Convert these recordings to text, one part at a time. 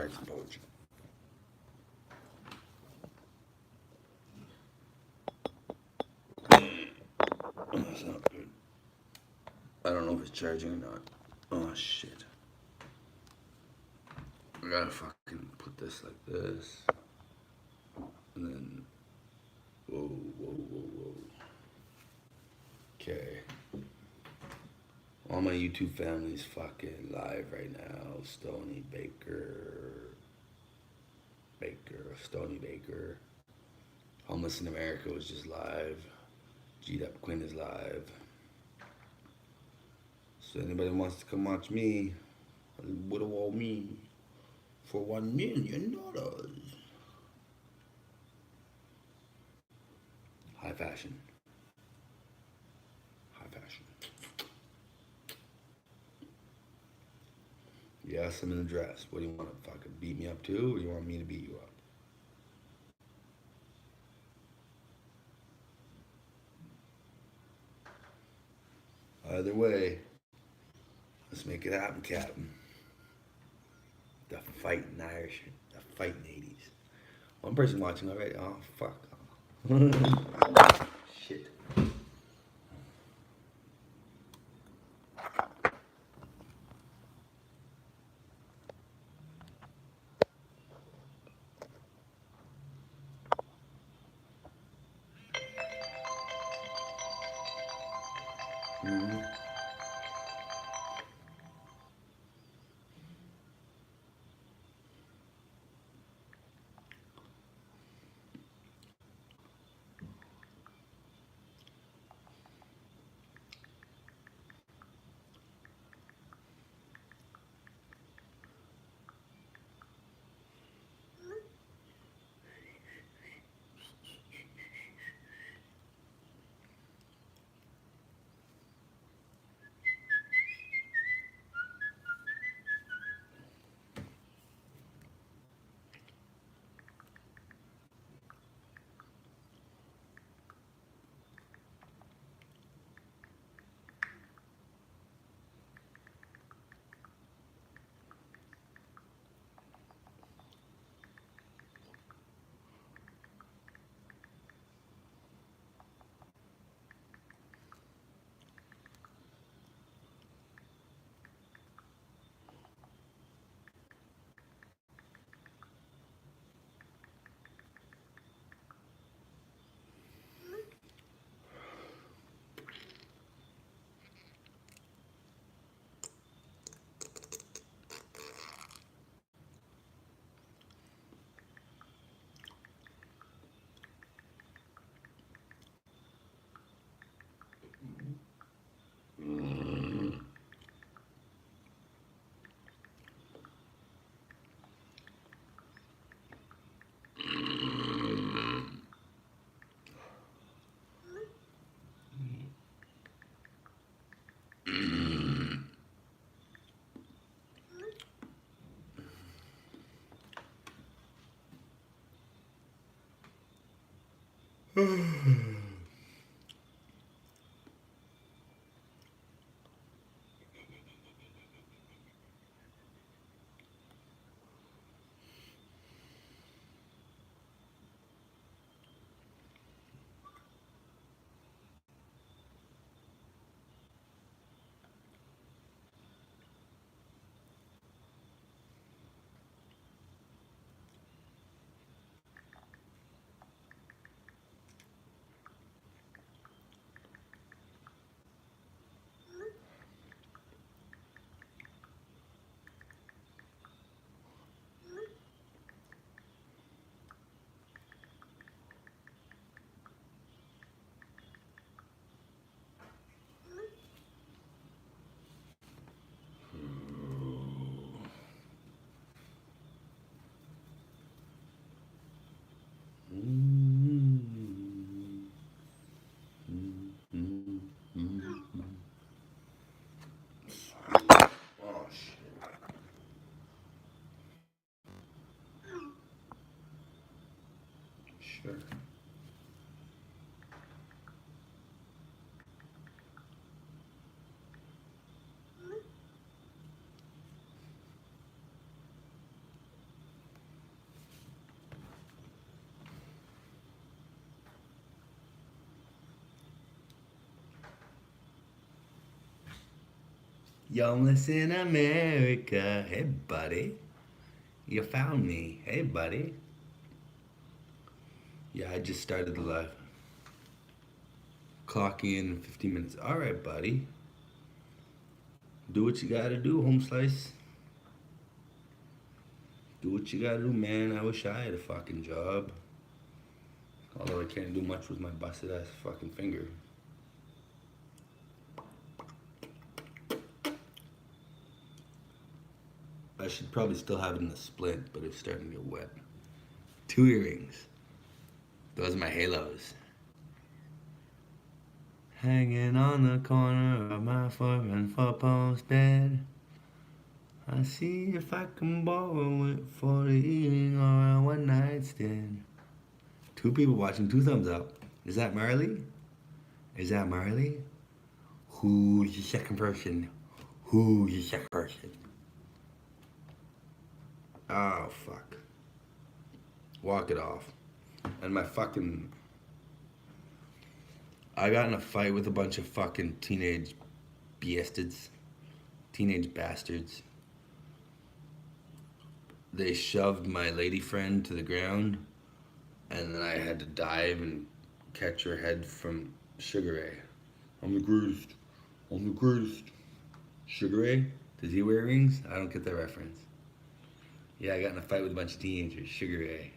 write some poetry. Oh, that's not good. I don't know if it's charging or not. Oh shit. I gotta fucking put this like this. And then. Whoa, whoa, whoa, whoa. Okay. All my YouTube family's fucking live right now. Stony Baker. Homeless in America was just live. G'd Up Quinn is live. So anybody wants to come watch me, what do all me for $1 million? High fashion. High fashion. Yes, I'm in a dress. What do you want to fucking beat me up too, or do you want me to beat you up? Either way, let's make it happen, Captain. The fighting Irish, the fighting 80s. One person watching already. Oh, fuck. Shit. Mm-hmm. Oh shit. Sure. Youngest in America. Hey, buddy. You found me. Hey, buddy. Yeah, I just started the live. Clocking in 15 minutes. All right, buddy. Do what you gotta do, home slice. Do what you gotta do, man. I wish I had a fucking job. Although I can't do much with my busted ass fucking finger. I should probably still have it in the splint, but it's starting to get wet. 2 earrings. Those are my halos. Hanging on the corner of my 4-post bed. I see if I can borrow it for the evening or a one night stand. 2 people watching, 2 thumbs up. Is that Marley? Is that Marley? Who's the second person? Who's the second person? Oh, fuck. Walk it off. And my fucking... I got in a fight with a bunch of fucking teenage bastards. Teenage bastards. They shoved my lady friend to the ground, and then I had to dive and catch her head from Sugar Ray. I'm the greatest. I'm the greatest. Sugar Ray? Does he wear rings? I don't get that reference. Yeah, I got in a fight with a bunch of teenagers. Sugar Ray.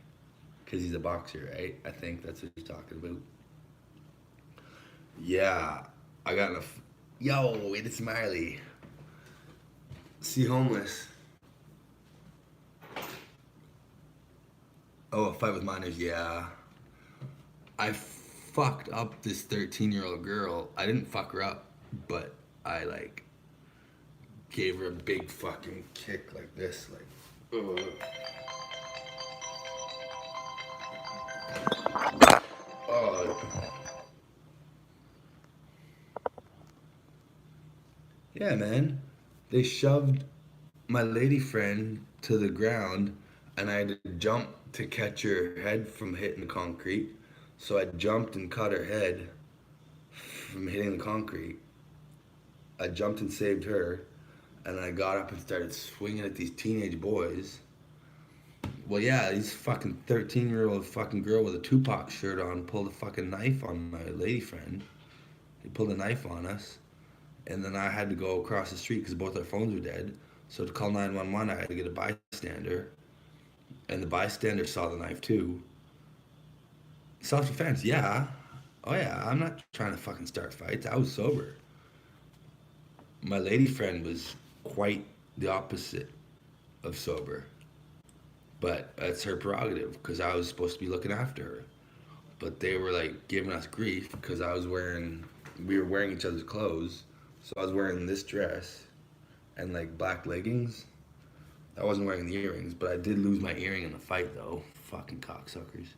Because he's a boxer, right? I think that's what he's talking about. Yeah, I got in a... Yo, it's Marley. See homeless. Oh, a fight with minors, yeah. I fucked up this 13-year-old girl. I didn't fuck her up, but I, like, gave her a big fucking kick like this, like, ugh. Oh. Yeah, man. They shoved my lady friend to the ground, and I had to jump to catch her head from hitting the concrete. So I jumped and caught her head from hitting the concrete. I jumped and saved her, and then I got up and started swinging at these teenage boys. Well, yeah, these fucking 13-year-old fucking girl with a Tupac shirt on pulled a fucking knife on my lady friend. He pulled a knife on us, and then I had to go across the street because both our phones were dead. So to call 911, I had to get a bystander, and the bystander saw the knife too. Self-defense, yeah. Oh yeah, I'm not trying to fucking start fights. I was sober. My lady friend was quite the opposite of sober. But that's her prerogative because I was supposed to be looking after her. But they were like giving us grief because we were wearing each other's clothes. So I was wearing this dress and like black leggings. I wasn't wearing the earrings, but I did lose my earring in the fight though. Fucking cocksuckers.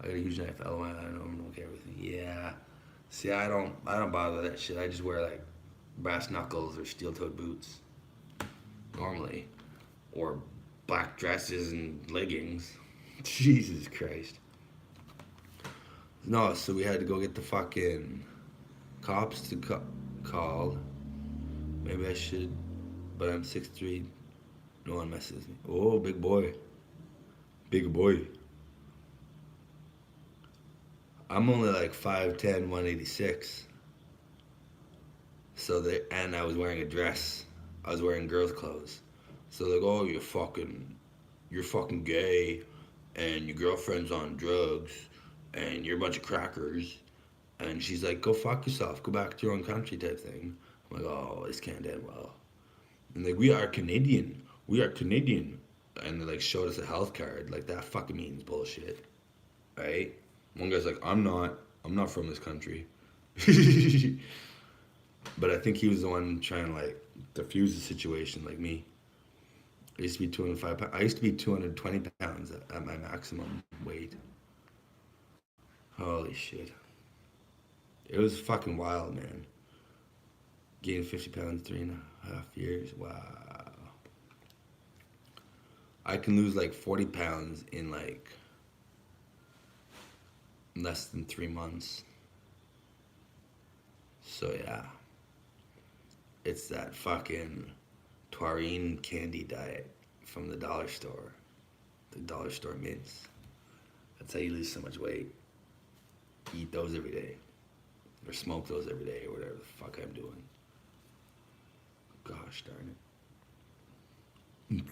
I got a huge knife. LOL. I don't know everything. Yeah. See, I don't bother that shit. I just wear like brass knuckles or steel-toed boots normally, or black dresses and leggings. Jesus Christ. No, so we had to go get the fucking cops to call. Maybe I should, but I'm 6'3". No one messes with me. Oh, big boy. Big boy. I'm only like 5'10", 186. And I was wearing a dress. I was wearing girls' clothes. So they're like, oh, you're fucking gay, and your girlfriend's on drugs, and you're a bunch of crackers. And she's like, go fuck yourself, go back to your own country type thing. I'm like, oh, this can't end well. And like, we are Canadian. And they like showed us a health card. Like, that fucking means bullshit. Right? One guy's like, I'm not from this country. But I think he was the one trying to like diffuse the situation, like me. I used to be 205 pounds. I used to be 220 pounds at my maximum weight. Holy shit. It was fucking wild, man. Gained 50 pounds 3.5 years. Wow. I can lose like 40 pounds in like less than 3 months. So yeah. It's that fucking taurine candy diet from the dollar store. The dollar store mints. That's how you lose so much weight. Eat those every day. Or smoke those every day or whatever the fuck I'm doing. Gosh darn it.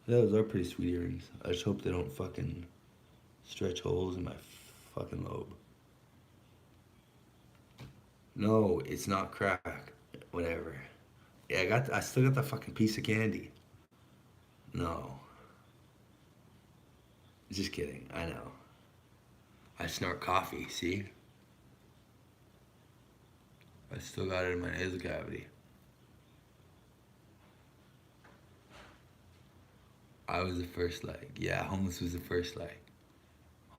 Yeah, those are pretty sweet earrings. I just hope they don't fucking stretch holes in my fucking lobe. No, it's not crack. Whatever. Yeah, I still got the fucking piece of candy. No. Just kidding. I know. I snort coffee, see? I still got it in my nasal cavity. I was the first leg. Yeah, homeless was the first leg.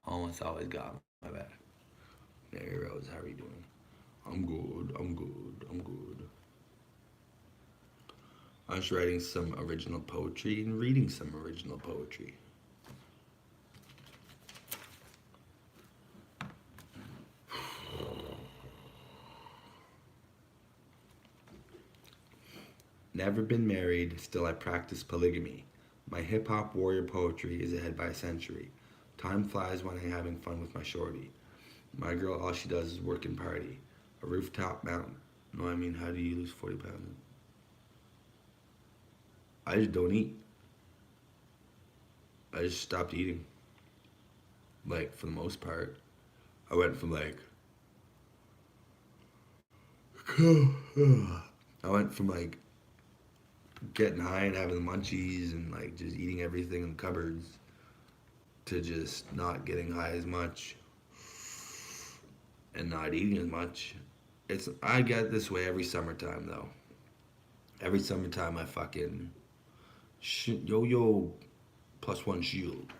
Homeless always got my back. Mary Rose, how are you doing? I'm good, I'm good, I'm good. I was writing some original poetry and reading some original poetry. Never been married, still I practice polygamy. My hip-hop warrior poetry is ahead by a century. Time flies when I'm having fun with my shorty. My girl, all she does is work and party. A rooftop mountain. No, I mean, how do you lose 40 pounds? I just don't eat. I just stopped eating. Like, for the most part. I went from like getting high and having the munchies and like just eating everything in the cupboards to just not getting high as much and not eating as much. I get this way every summertime though. Every summertime I fucking yo +1 shield.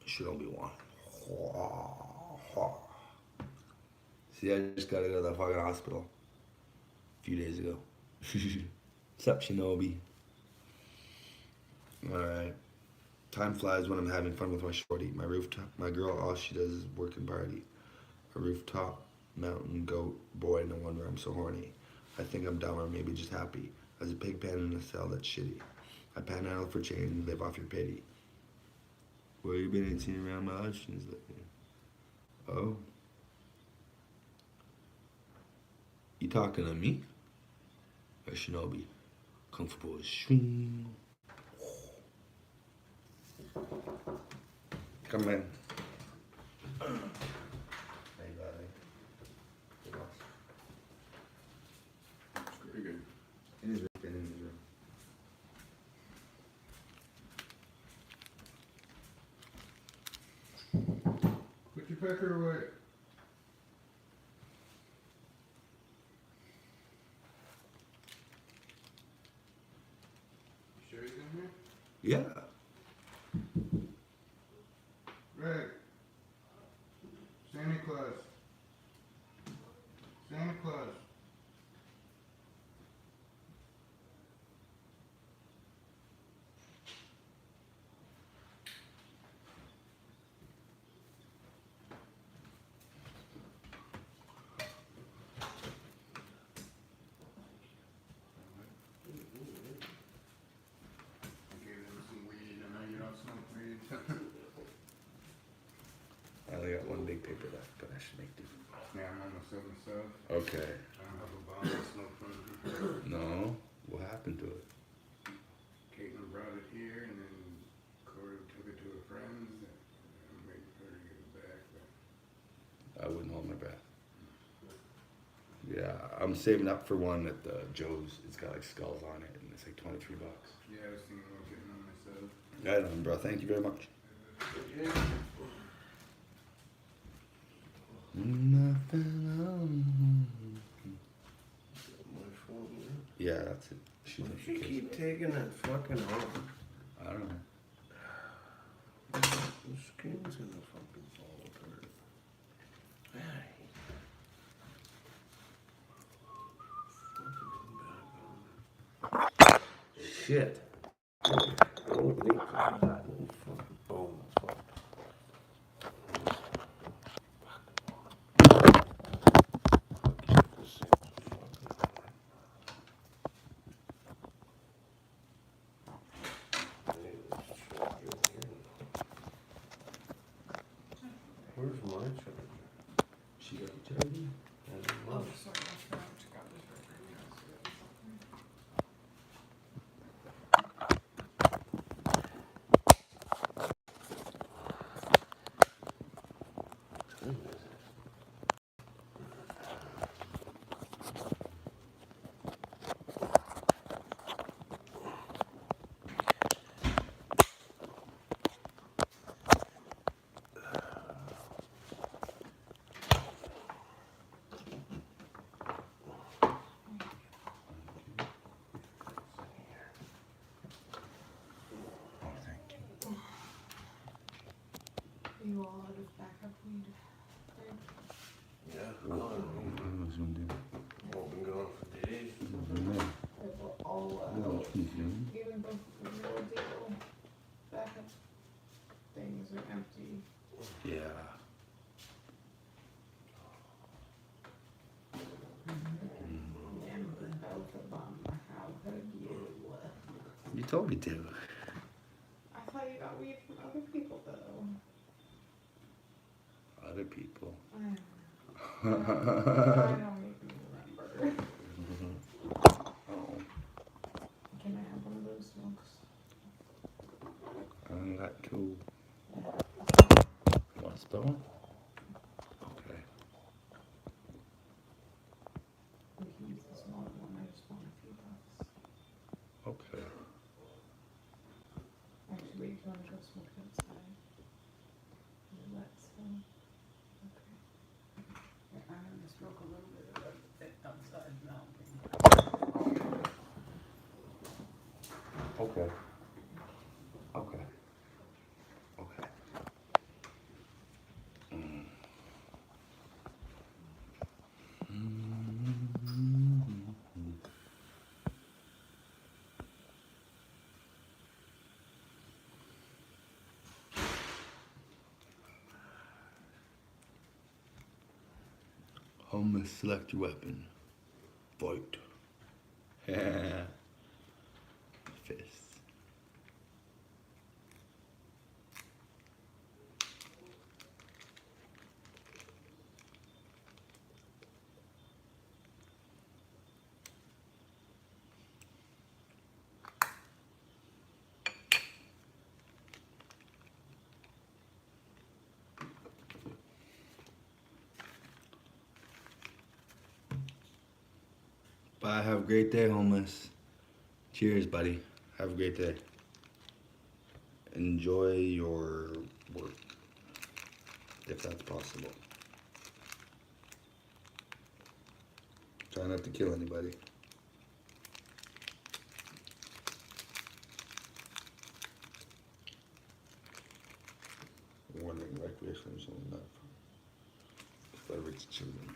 Should only be one. See, I just gotta go to the fucking hospital a few days ago. What's up, Shinobi? Alright. Time flies when I'm having fun with my shorty. My girl, all she does is work and party. A rooftop, mountain, goat, boy, no wonder I'm so horny. I think I'm dumb or maybe just happy. As a pig pen in a cell that's shitty. I panhandle for change and live off your pity. Where you been and seen around my options lately? Oh? You talking to me? Or Shinobi? Comfortable swing. Come in. It's pretty good. It is right in the room. Put your pecker away. You sure he's in here? Yeah. Greg. Santa Claus. Santa Claus. I gave him some weed. I know you don't smoke weed. I only got one big paper left, but I should make do. Yeah, I'm almost up myself. Okay. I don't have a bomb to smoke from. No? What happened to it? Caitlin brought it here, and then Corey took it to her friends, and I'm waiting for her to get it back. But I wouldn't hold my breath. Yeah, I'm saving up for one at the Joe's. It's got like skulls on it, and it's like $23. yeah, I was thinking about getting one myself. Right on, bro. Thank you very much. Yeah. Yeah, that's it. She Why took she the case. keep taking that fucking home? I don't know. The skin's gonna fucking fall apart. Ay. Fucking come back on. Shit. Don't leak that. Fucking boom. Fuck. my charger? She got the charger? I don't Oh, know. sorry, I forgot to check out this record. Oh, thank you. Are you all out of backup weed? Yeah, What was gonna do? I've been gone for days. They were all No, out. he's doing. Even the real deal backup things are empty. Yeah. Damn, both of them. How could you? You told me to. I thought you got weed from other people, though. Other people. I don't even remember. Oh, Can I have one of those smokes? I only got two. You want to spell one? Okay. We can use the smaller one. I just want a few puffs. Okay. Actually, wait, do you want to go smoke it outside? Is it wet still? Okay. Yeah, I'm gonna smoke a little bit of it outside now. Okay. Okay. Okay. Homeless, select your weapon. Fight. Fists. Bye. Have a great day, homeless. Cheers, buddy. Have a great day. Enjoy your work, if that's possible. Try not to kill anybody. Warning, recreational zone not for leverage children.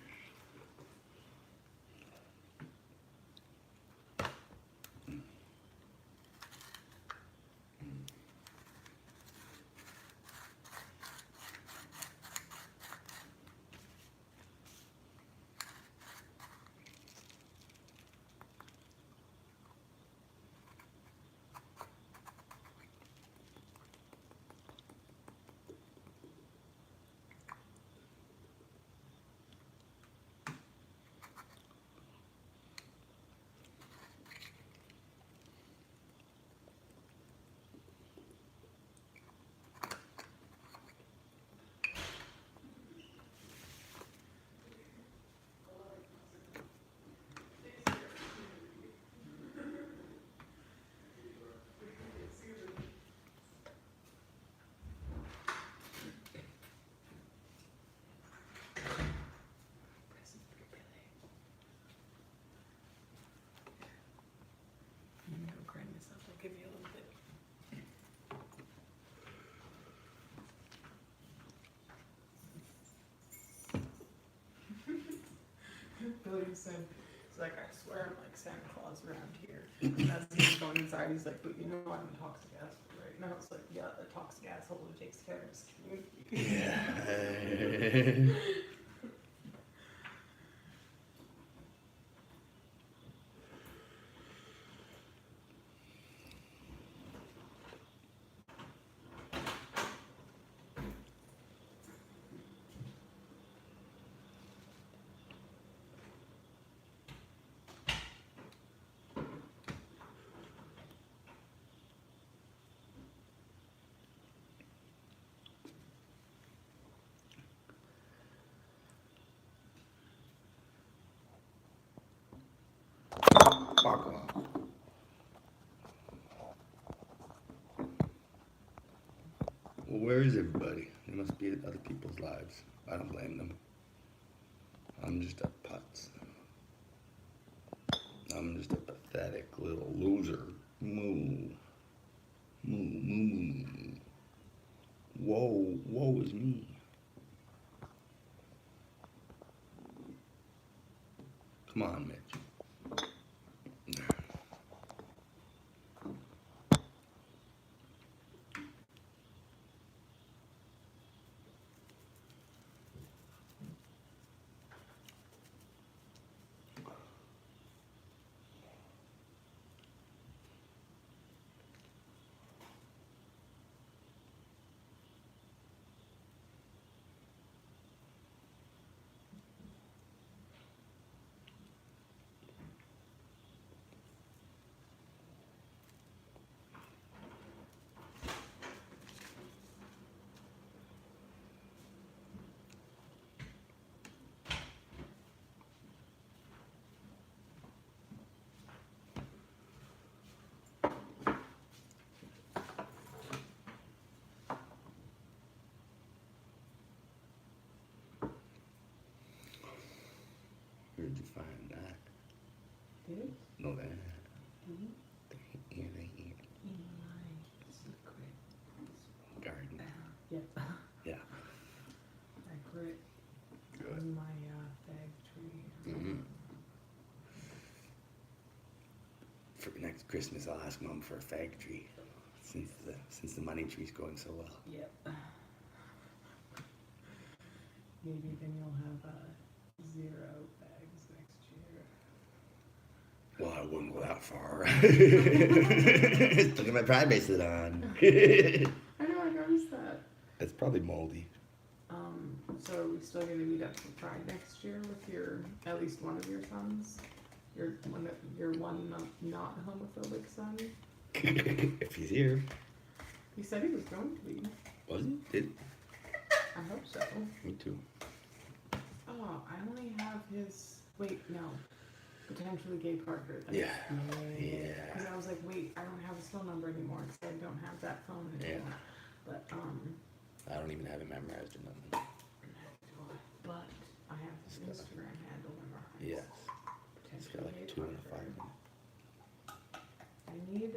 I'm gonna go grind this up. I'll give you a little bit. Billy said, he's like, I swear I'm like Santa Claus around here. And as he's going inside, he's like, but you know I'm a toxic asshole, right? And I was like, yeah, a toxic asshole who takes care of his community. Yeah. Fuck off. Well, where is everybody? They must be in other people's lives. I don't blame them. I'm just a putz. I'm just a pathetic little loser. Moo. Moo, moo, moo, moo. Whoa, woe is me. Come on, Mitch. Where'd you find that? This? No, that. Mhm. Yeah, they eat In my secret. garden. Yep. Yeah. Secret. Good. In my fag tree. Mm-hmm. For next Christmas, I'll ask Mom for a fag tree, since the money tree's going so well. Yep. Maybe then you'll have 0 bags next year. Well, I wouldn't go that far. Still got my Pride bracelet on. I know, I noticed that. It's probably moldy. So are we still gonna meet up for Pride next year with at least one of your sons? Your one not homophobic son? If he's here. He said he was going to be. Was he? Did? I hope so. Me too. Oh, I only have his. Wait, no. Potentially gay Parker. Then. Yeah. Because Yeah. I was like, wait, I don't have his phone number anymore because I don't have that phone anymore. Yeah. But I don't even have it memorized or nothing. but I have his Instagram handle memorized. Yes. It's got Potentially like gay 2 and a 5 Parker. in it. I need.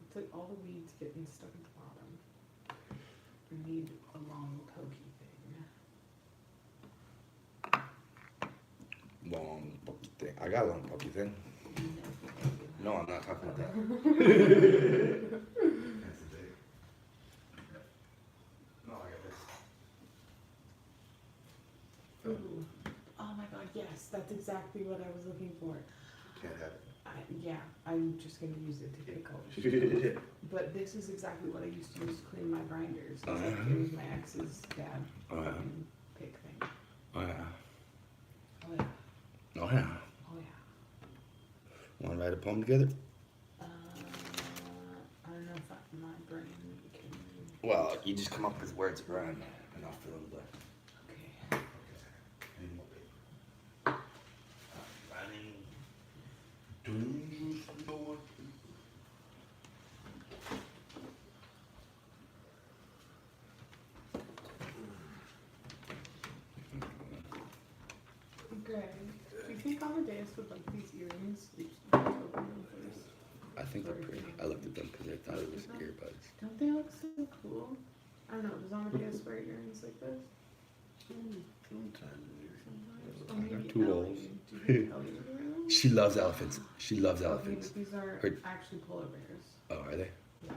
It's like all the weeds getting stuck at the bottom. I need a long pokey thing. Long pokey thing. I got a long pokey thing. No, I'm not talking about that. That's the thing. No, I got this. Ooh. Oh my god, yes, that's exactly what I was looking for. Can't have Yeah, I'm just gonna use it to get colors. it. But this is exactly what I used to use to clean my grinders. Oh, yeah? It was my ex's dad Oh, yeah. pick thing. Oh, yeah. Oh yeah, Oh, yeah. oh yeah. Want to write a poem together? I don't know if my brain can. Well, you just come up with words and rhyme, and I'll fill in the blank. Okay. Any more paper? Running. Dangerous Lord. Okay. Do you think Amadeus would like these earrings? We should open them first. I think they're pretty. I looked at them because I thought it was earbuds. Don't they look so cool? I don't know. Does Amadeus wear earrings like this? Sometimes Sometimes. Or They're maybe too Ellie. old. Do you think Ellie would wear them? She loves elephants. She loves Okay, elephants. but these are Her- actually polar bears. Oh, are they? Yes.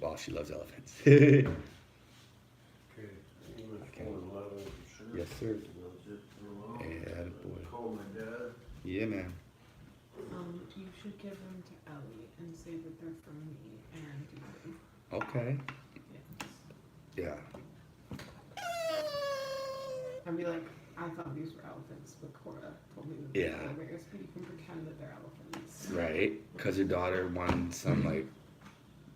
Well, she loves elephants. Okay. Okay. 411 for sure. Yes, sir. That's it for a while. Yeah, boy. Call my dad. Yeah, man. You should give them to Ellie and say that they're from me and you. Okay. Yes. Yeah. I'd be like, I thought these were elephants, but Cora told me that they're Yeah. polar bears, but you can pretend that they're elephants. Right. Because her daughter won some like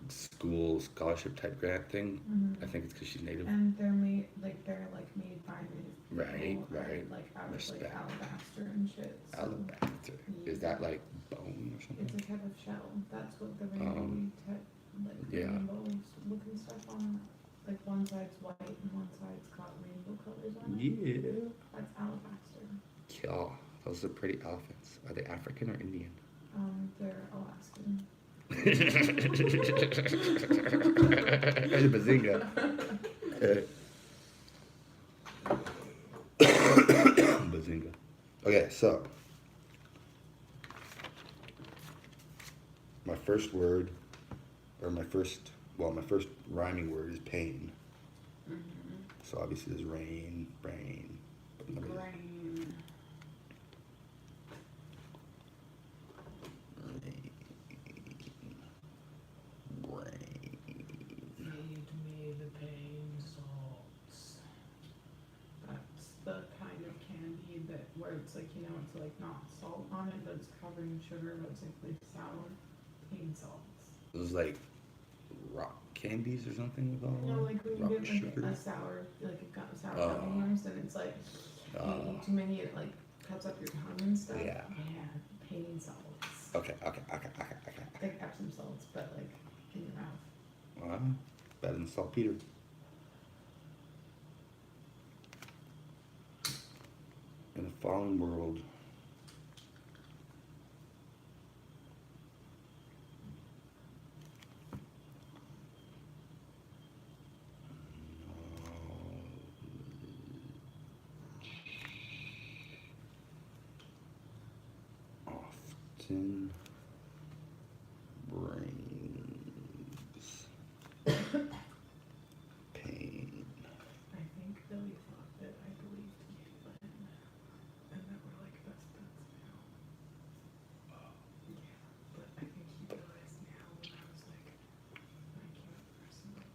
school school scholarship type grant thing. Mhm. I think it's because she's native. And they're made like made by native people, Right, right. and, like out of like Respect. alabaster and shit. So Alabaster. Is that like bone or it's something? a type of shell. That's what the rainbow type, like yeah. rainbow looking stuff on it. Like one side's white and one side's got rainbow colors on it. Yeah. That's alabaster. Yeah. Those are pretty elephants. Are they African or Indian? They're Alaskan. Bazinga. Bazinga. Okay, so my first word, or my first rhyming word is pain. Mm-hmm. So obviously there's rain, brain. But let me- Brain. Brain. Feed me the pain salts. That's the kind of candy that where it's like, you know, it's like not salt on it, but it's covered in sugar, but it's like really sour. Pain salts. It was like rock candies or something with all You know, like when you rock get like sugar. a sour, like you've got sour Oh. gummy worms, and it's like you eat too many, it like cuts up your tongue and stuff. Yeah. Pain salts. Okay. Like Epsom salts, but like in your mouth. Better than saltpeter. In a fallen world, often brings pain. I think Billy thought that I believed Caitlin, and that we're like best buds now. Yeah, but I think he realized now when I was like, when I came up for some like,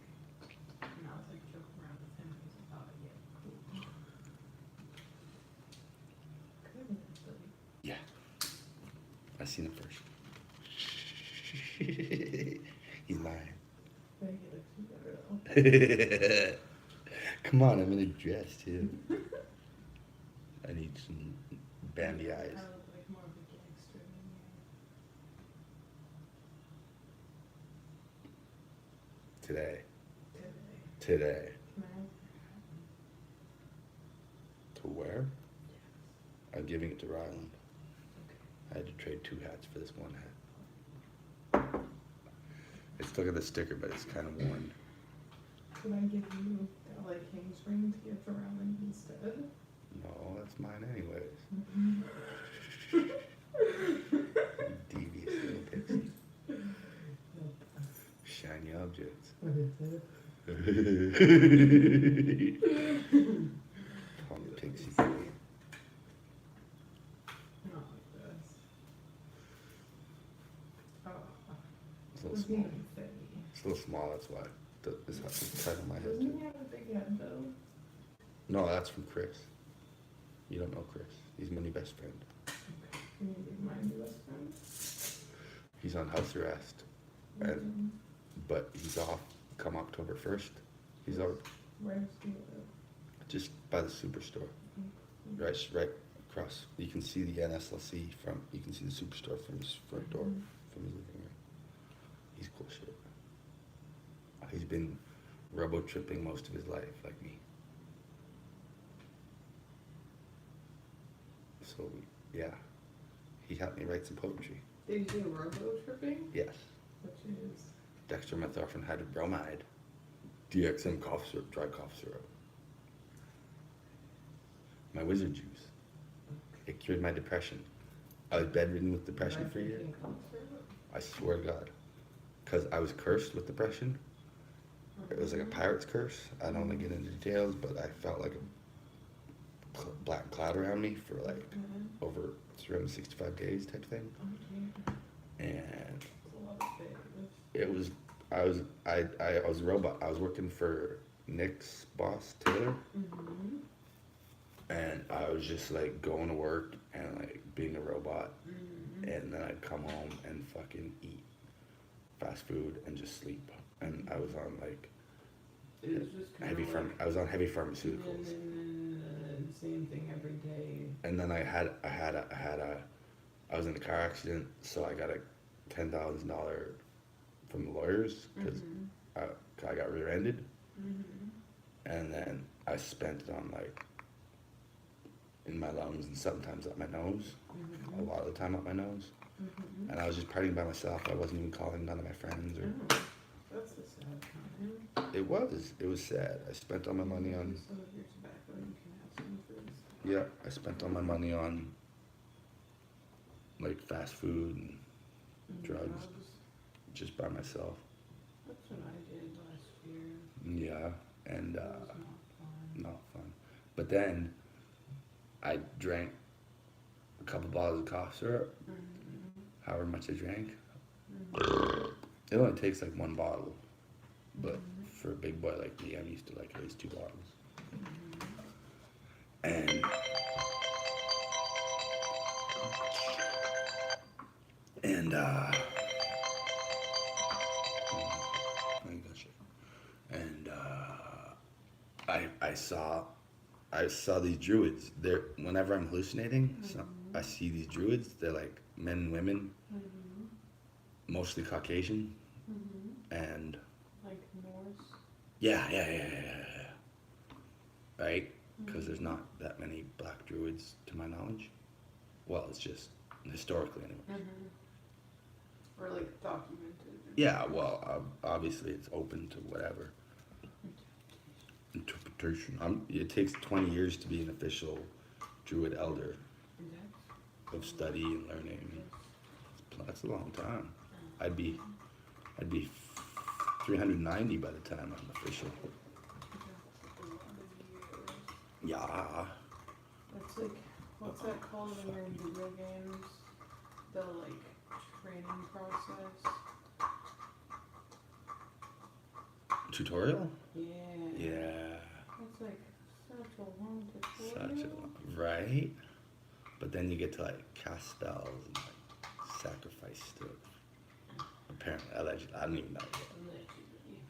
and I was like joking around with him, he was like, oh yeah, cool. Could have been Billy. Yeah. I seen it first. He's lying. I think he looks better though. Come on, I'm in a dress too. I need some bandy eyes. I look like more of a gangster than Today. you today. Today. Can I have To wear? I'm giving it to Ryland. I had to trade 2 hats for this 1 hat. It's still got the sticker, but it's kind of worn. Could I give you the LA Kings ring to give to Rowan instead? No, that's mine anyways. Mm-hmm. Devious little pixie. Shiny objects. Punk pixie. Not like this. Oh, It's a little was small. being fitty. It's a little small, that's why. It's tight on my head Doesn't too. he have a big head though? No, that's from Chris. You don't know Chris. He's my new best friend. Can you be my new best friend? He's on house arrest, but he's off come October 1st. He's out Where's he live? just by the superstore. Right across. You can see the NSLC you can see the superstore from his front door, from his living room. He's cool shit. He's been robo-tripping most of his life, like me. So, yeah. He helped me write some poetry. Did you do robo tripping? Yes. Which is Dextromethorphan hydrobromide. DXM cough syrup, dry cough syrup. My wizard juice. It cured my depression. I was bedridden with depression for a year. drinking cough syrup? I swear to God. Because I was cursed with depression. It was like a pirate's curse. I don't want to get into details, but I felt like a black cloud around me for like over 365 days type thing. And It's a lot of things. it was, I was a robot. I was working for Nick's boss, Taylor. Mm-hmm. And I was just like going to work and like being a robot. Mm-hmm. And then I'd come home and fucking eat fast food and just sleep. And I was on like It was just kind heavy of like, I was on heavy and pharmaceuticals. then same thing every day. And then I was in a car accident, so I got a $10,000 from the lawyers because I got rear-ended, and then I spent it on like in my lungs and sometimes up my nose, a lot of the time up my nose, and I was just partying by myself. I wasn't even calling none of my friends or. Oh, that's a sad time. It was sad. I spent all my money on. Some of your tobacco, you can have some for this. Yeah, I spent all my money on like fast food and drugs just by myself. That's what I did last year. Yeah, and It was not fun. not fun. But then I drank a couple bottles of cough syrup, however much I drank. It only takes like one bottle, but for a big boy like me, I'm used to like at least 2 bottles. And I got shit. And I saw these druids. They're whenever I'm hallucinating, so I see these druids. They're like men and women, mostly Caucasian, and Like Norse. yeah. Right? Because there's not that many black druids to my knowledge. Well, it's just historically anyway. Or like documented. Yeah, well, obviously it's open to whatever interpretation. It takes 20 years to be an official druid elder of study and learning. That's a long time. I'd be 390 by the time I'm official. Yeah. It's like, what's that called when you're in video games? The like training process. Tutorial? Yeah. Yeah. It's like such a long tutorial. Such a right. But then you get to like cast spells and like sacrifice stuff. Apparently, allegedly, I don't even know yet.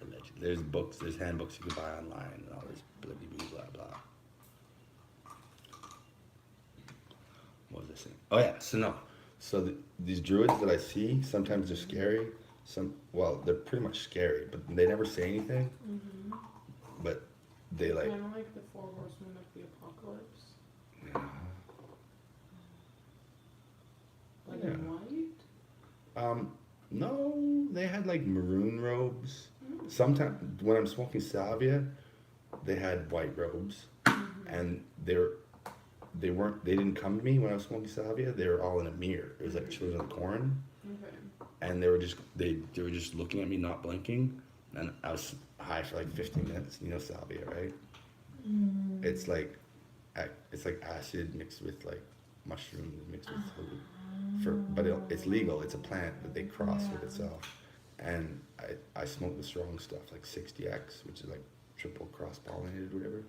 Allegedly. There's books, there's handbooks you can buy online and all this bloody blah blah. What was I saying? Oh yeah, so these druids that I see, sometimes they're scary. They're pretty much scary, but they never say anything. But they like. Kind of like the 4 Horsemen of the Apocalypse. Yeah. Like in white. No, they had like maroon robes. Sometimes when I'm smoking salvia, they had white robes, and they didn't come to me when I was smoking salvia. They were all in a mirror. It was like Children of the Corn. Okay. And they were just looking at me, not blinking, and I was high for like 15 minutes. You know salvia, right? It's like acid mixed with like mushrooms mixed with but it's legal. It's a plant that they cross with itself, and I smoke the strong stuff like 60X, which is like triple cross pollinated, whatever.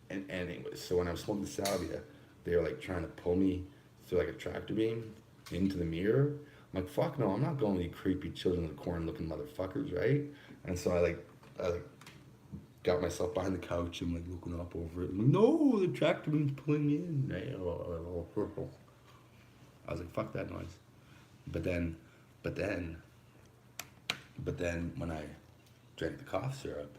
And anyway, so when I was smoking salvia, they were like trying to pull me through like a tractor beam into the mirror. I'm like, fuck no, I'm not going to these creepy Children of the Corn looking motherfuckers, right? And so I got myself behind the couch and like looking up over it. I'm like, no, the tractor beam's pulling me in. Right? I was like, fuck that noise. But then when I drank the cough syrup,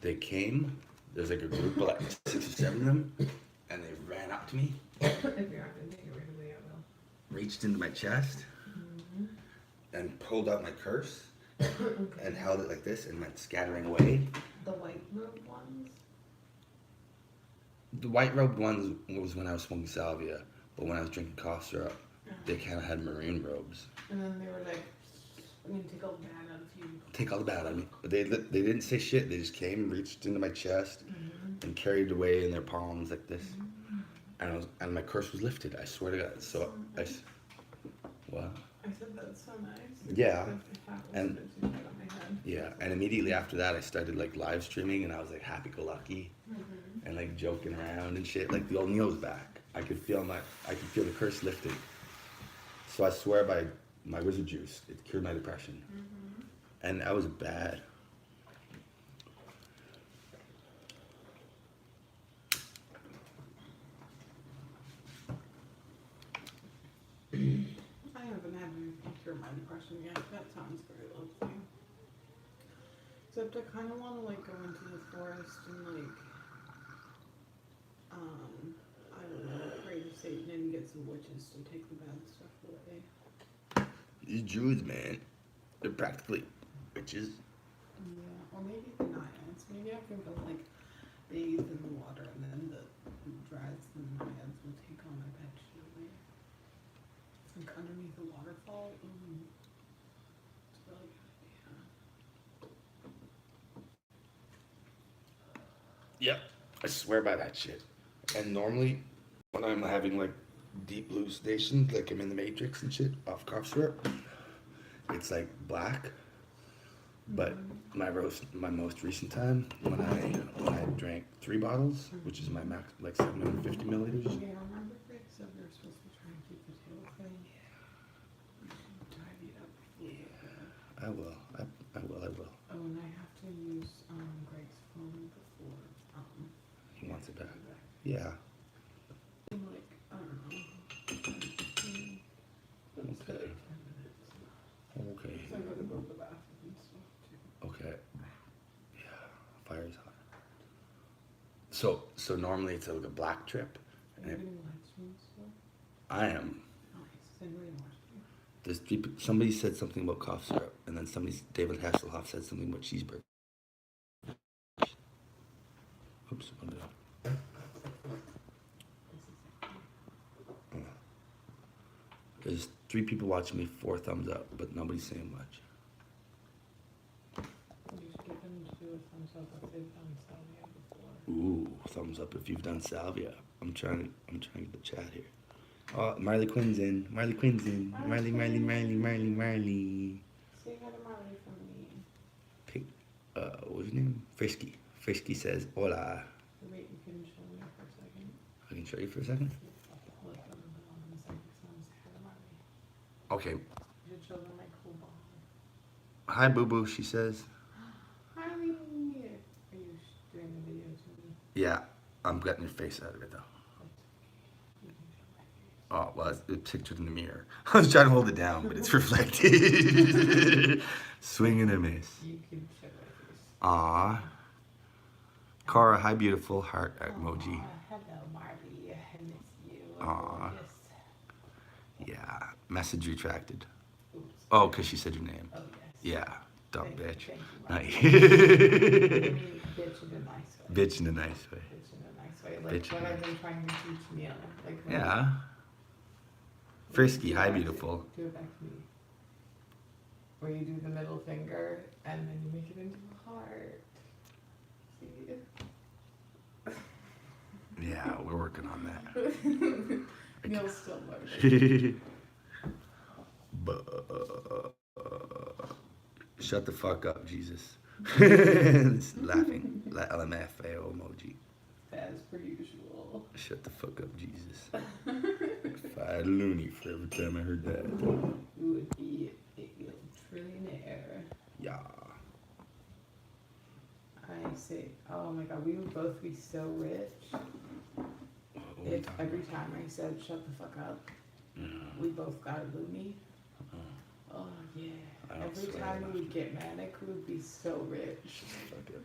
they came. There's like a group of like 6 or 7 of them, and they ran up to me. If you're not gonna take it right away, I will. Reached into my chest and pulled out my curse and held it like this and went scattering away. The white robe ones. The white robed ones was when I was smoking salvia, but when I was drinking cough syrup, they kind of had maroon robes. And then they were like, I'm gonna take all the bad out of you. Take all the bad out of me. But they didn't say shit. They just came, reached into my chest, and carried it away in their palms like this. And my curse was lifted. I swear to God. So what? I said that's so nice. Yeah. And And- Yeah, and immediately after that, I started like live streaming, and I was like happy-go-lucky, and like joking around and shit. Like the old Neil's back. I could feel the curse lifting. So I swear by my wizard juice, it cured my depression, And that was bad. I haven't had any cure my depression yet. That sounds very lovely. Except I kind of want to like go into the forest and like, I don't know, pray to Satan and get some witches to take the bad stuff away. These Druids, man, they're practically witches. Yeah, or maybe the naiads. Maybe I can go like bathe in the water and then the druids and the naiads will take all my bad shit away. Like underneath the waterfall. It's a really good idea. Yep. I swear by that shit. And normally, when I'm having like deep hallucinations, like I'm in the Matrix and shit off cough syrup, it's like black. But my most recent time when I drank 3 bottles, which is my max, like 750 milliliters. Yeah, remember Greg said we were supposed to try and keep the tail thing? You should tidy it up before you go. I will. I will. Oh, and I have to use Greg's phone before He wants it back. come back. Yeah. In like, I don't know, 15, let's say Okay. 10 minutes. Okay. So I'm gonna go to the bathroom and stuff too. Okay. Yeah. Fire's hot. So normally it's like a black trip. Are you getting live streams still? I am. Nice. Is anybody watching? There's 3 somebody said something about cough syrup, and then David Hasselhoff said something about cheeseburger. Oops, one minute. There's 3 people watching me, 4 thumbs up, but nobody's saying much. You should get them to do a thumbs up if they've done salvia before. Ooh, thumbs up if you've done salvia. I'm trying to get the chat here. Oh, Marley Quinn's in. Marley Quinn's in. Marley. Say hi to Marley from me. Pick, what's his name? Frisky. Frisky says, hola. Wait, you can show me for a second. I can show you for a second. I'll pull it up and put it on the side because I'm say hi to Marley. Okay. You should show them my cool ball. Hi, Boo Boo, she says. Marley! Are you doing the video to me? Yeah, I'm getting your face out of it, though. You can show my face. Oh, well, it's pictured in the mirror. I was trying to hold it down, but it's reflected. Swing and a miss. You can show my face. Aw. Cara, hi, beautiful. Heart emoji. Aw, hello, Marley. I miss you. Aw. Yes. Yeah. Message retracted. Oops. Oh, because she said your name. Oh, yes. Yeah. Dumb Thank you, bitch. thank you, Nice. Marley. Bitch in a nice way. Bitch in a nice way. Bitch in a nice way. Like Bitch in what a I've been trying to teach Neil. Like when- Yeah. Frisky, hi, beautiful. Do it back to me. Where you do the middle finger and then you make it into a heart. See? Yeah, we're working on that. Neil's still learning. Shut the fuck up, Jesus. Laughing. LMFAO emoji. As per usual. Shut the fuck up, Jesus. If I had a loony for every time I heard that. You would be a trillionaire. Yeah. I say, oh my god, we would both be so rich What are we if talking every time I said shut the fuck up, about? we both got a loony. Oh yeah. I don't Every swear time enough. we would get manic, we would be so rich. Fuck it.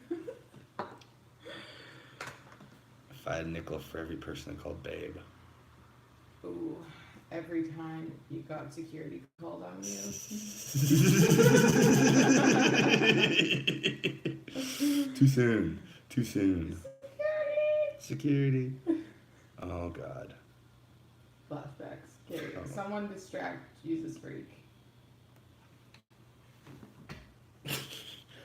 If I had a nickel for every person I called babe. Ooh, every time you got security called on you. Too soon. Too soon. Security. Oh God. Flashbacks. Okay, Oh. someone distract Jesus freak.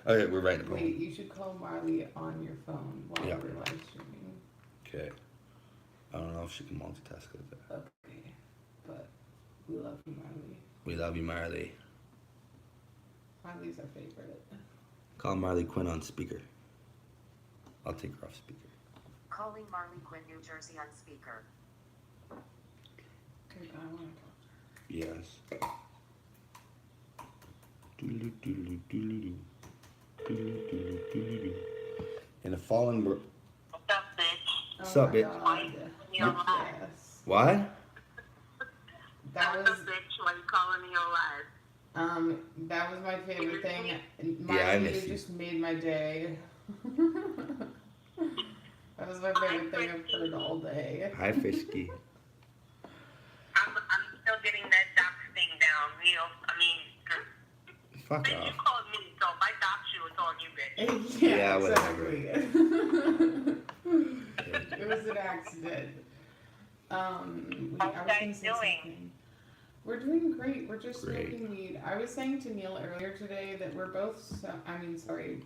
Okay, we're writing a poem. Wait, you should call Marley on your phone while Yeah. we're live streaming. Okay. I don't know if she can multitask like that. Okay, but we love you, Marley. We love you, Marley. Marley's our favorite. Call Marley Quinn on speaker. I'll take her off speaker. Calling Marley Quinn, New Jersey on speaker. Okay, but I want to talk. Yes. Doodle doodle doodle doo. Colin. What's up, bitch? What's up, my bitch? God. You know why? Yes. What? That What's was up, bitch? Why you calling me alive? that was my favorite thing. Yeah, I Marley, miss you you. just made my day. That was my favorite thing I've heard all day. Hi, Frisky. I'm still getting that dox thing down, Neil. I mean, Fuck bitch, you off. called me, so if I dox you, it's on you, bitch. Yeah, whatever. Exactly. It was an accident. I How was you gonna guys say doing? something. We're doing great. We're just Great. smoking weed. I was saying to Neil earlier today that we're both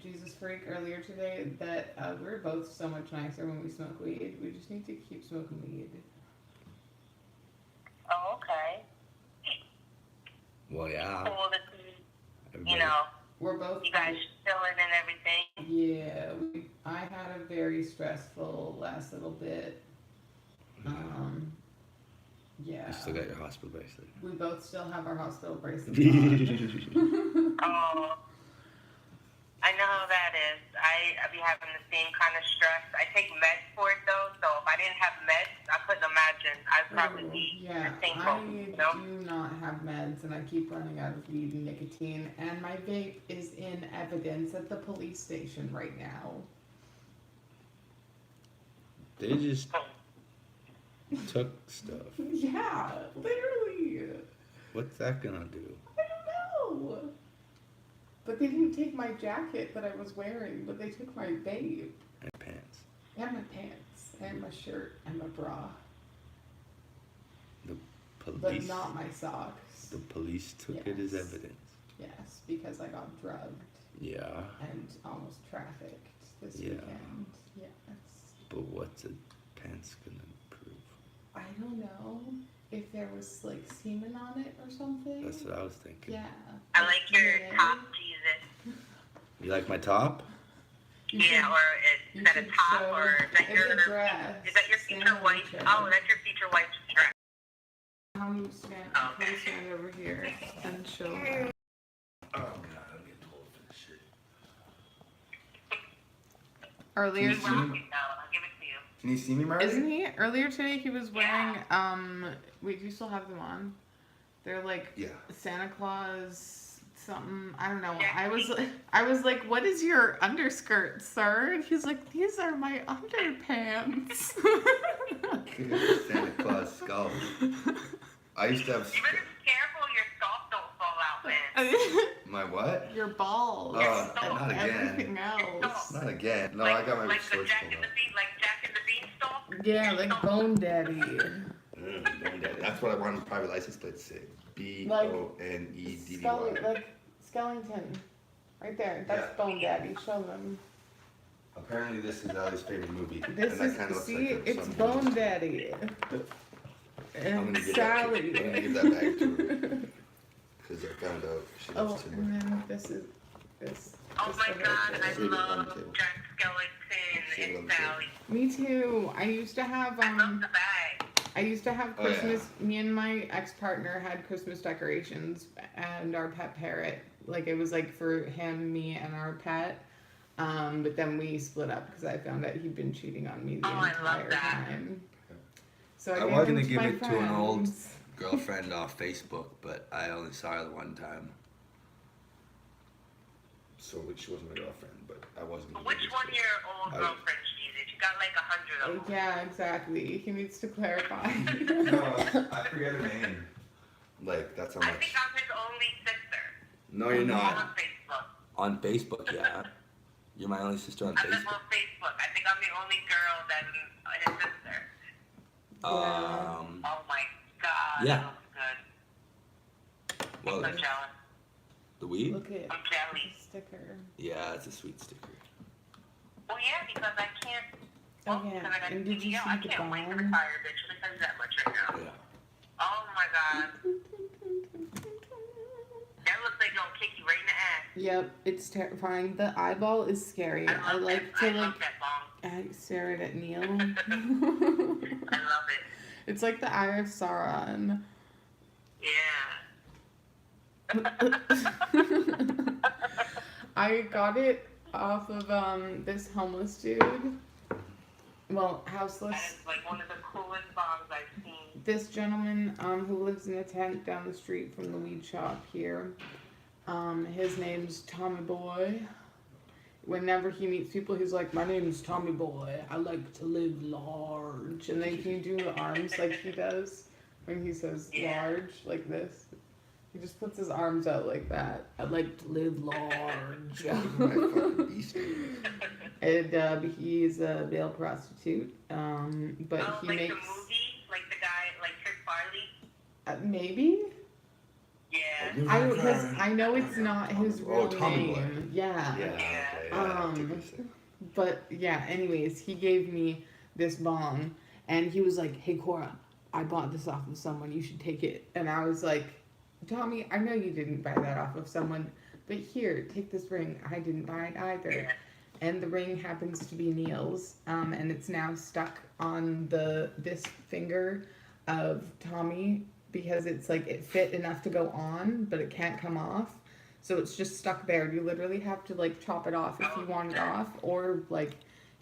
Jesus Freak earlier today that we're both so much nicer when we smoke weed. We just need to keep smoking weed. Oh, okay. Well, yeah. Cool to see, Everybody. you know, We're both you guys chilling and everything. Yeah, I had a very stressful last little bit. Yeah. You still got your hospital bracelet. We both still have our hospital bracelets on. Oh, I know how that is. I be having the same kind of stress. I take meds for it though, so if I didn't have meds, I couldn't imagine. I'd probably be Yeah, the same I problem, you know? do not have meds and I keep running out of weed and nicotine and my vape is in evidence at the police station right now. They just took stuff. Yeah, literally. What's that gonna do? I don't know. But they didn't take my jacket that I was wearing, but they took my vape And pants. and my pants and my shirt and my bra, The but police. not my socks. The police took it as Yes. evidence. Yes, because I got drugged Yeah, and almost trafficked this Yeah. weekend. Yes. but what's a pants gonna prove? I don't know if there was like semen on it or something. That's what I was thinking. Yeah. I like your DNA. top, Jesus. You like my top? You Yeah, should- or you is that a should top, show- or is that it's your a dress. future Stand wife? on the Oh, chair. that's your future wife's dress. I'll stand over here and show her. Oh god, I'm getting told for this shit. Earlier, Can you see me? I'll give it to you. Can you see me, Marley? isn't he? Earlier today, he was wearing. Wait, do you still have them on? They're like Yeah. Santa Claus something. I don't know. I was like, what is your underskirt, sir? And he's like, these are my underpants. Santa Claus skull. I used to have You better be careful your socks don't fall out, man. my what? Your balls. Oh, and not again. everything else. Not again. No, like, I got my like the shorts Jack pulled and the up. Jack and the Beanstalk. Yeah, like Bone Daddy. Bone Daddy. That's what I wanted private license plate to say. BONEDDY. Like Skellington. Right there. That's Yeah. Bone Daddy. Show them. Apparently, this is Ali's favorite movie. This and that is, kind of looks see, like it's some Bone movie. Daddy. I'm And gonna give Sally. that. I'm gonna give that back to her because I found out she Oh, loves and Timber. then this is this. Oh this my one right God, there. I Save it on love the table. Jack Skellington Save it on and the table. Sally. Me too. I used to have I love the bag. I used to have Oh, yeah. Christmas. Me and my ex-partner had Christmas decorations and our pet parrot. Like it was like for him, me, and our pet. But then we split up because I found out he'd been cheating on me the Oh, I love entire that. time. So I, I gave was him gonna give my it to an old friends. girlfriend off Facebook, but I only saw her the one time. So she wasn't my girlfriend, but I wasn't. gonna Which give it one to of her. your old I- girlfriends, Jesus? You got like 100 of them. Yeah, exactly. He needs to clarify. No, I forget her name. Like that's how I much. think I'm his only sister. No, you're not. On Facebook. On Facebook, yeah. You're my only sister on I'm Facebook. on Facebook. I think I'm the only girl that's his sister. Yeah. Oh my God. Yeah. That looks good. Well, I'm so jealous. the weed? Look at I'm jelly. the sticker. Yeah, it's a sweet sticker. Well, yeah, because I can't. Oh, yeah. because I got And did you PDL. see I the can't wait to bomb? retire, bitch. Let me tell you that much right now. Yeah. Oh my God. That looks like it'll kick you right in the ass. Yep, it's terrifying. The eyeball is scary. I love like that. to I like love that bomb. stare it at Neil. I love it. It's like the Eye of Sauron. Yeah. I got it off of this homeless dude. Well, That houseless. is like one of the coolest songs I've seen. This gentleman who lives in a tent down the street from the weed shop here. His name's Tommy Boy. Whenever he meets people, he's like, "My name's Tommy Boy. I like to live large." And then can you do the arms like he does when he says Yeah. large, like this? He just puts his arms out like that. I like to live large. My fucking beast. And he's a male prostitute. But Oh, he like makes the movie, like the guy, like Chris Farley. Maybe. Yeah. Because I know it's not his real Tommy Boy. name. Yeah. Yeah, okay, yeah, Um, I took a sip. But yeah, anyways, he gave me this bong and he was like, "Hey Cora, I bought this off of someone, you should take it." And I was like, "Tommy, I know you didn't buy that off of someone, but here, take this ring. I didn't buy it either." Yeah. And the ring happens to be Neil's, and it's now stuck on this finger of Tommy because it's like it fit enough to go on, but it can't come off. So it's just stuck there. You literally have to like chop it off if you want it off, or like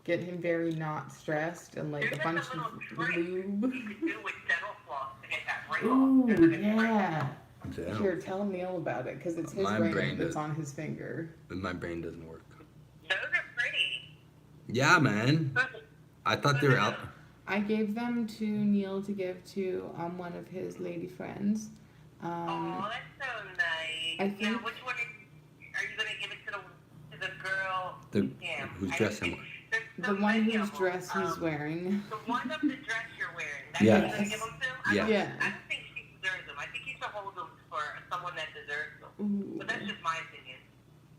get him very not stressed and like There's a bunch like a little of trick lube. you could do with dental floss to get that ring Ooh, off. There's like a trick. yeah. Damn. Here, tell Neil about it because it's his My ring brain that's does- on his finger. My brain doesn't work. Those are pretty. Yeah, man. I thought they were out. I gave them to Neil to give to one of his lady friends. Oh, that's so nice. I Yeah, think- which one are you gonna give it to the girl? The Yeah, whose I dress think I'm wearing. there's The so one many whose of them. dress he's wearing. The one of the dress you're wearing. That's Yes. what you're gonna give them to? Yeah. Yeah. I don't think she deserves them. I think you should hold them for someone that deserves them. Ooh, But that's just my opinion.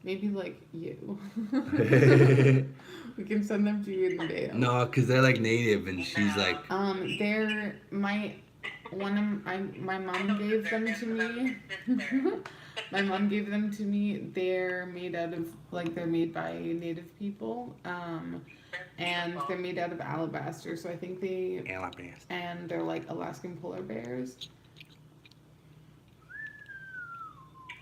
maybe like you. We can send them to you in the mail. No, because they're like native, and she's No. like, They're my mom gave them to me. My mom gave them to me. They're made out of they're made by native people. And they're made out of alabaster, so I think and they're like Alaskan polar bears.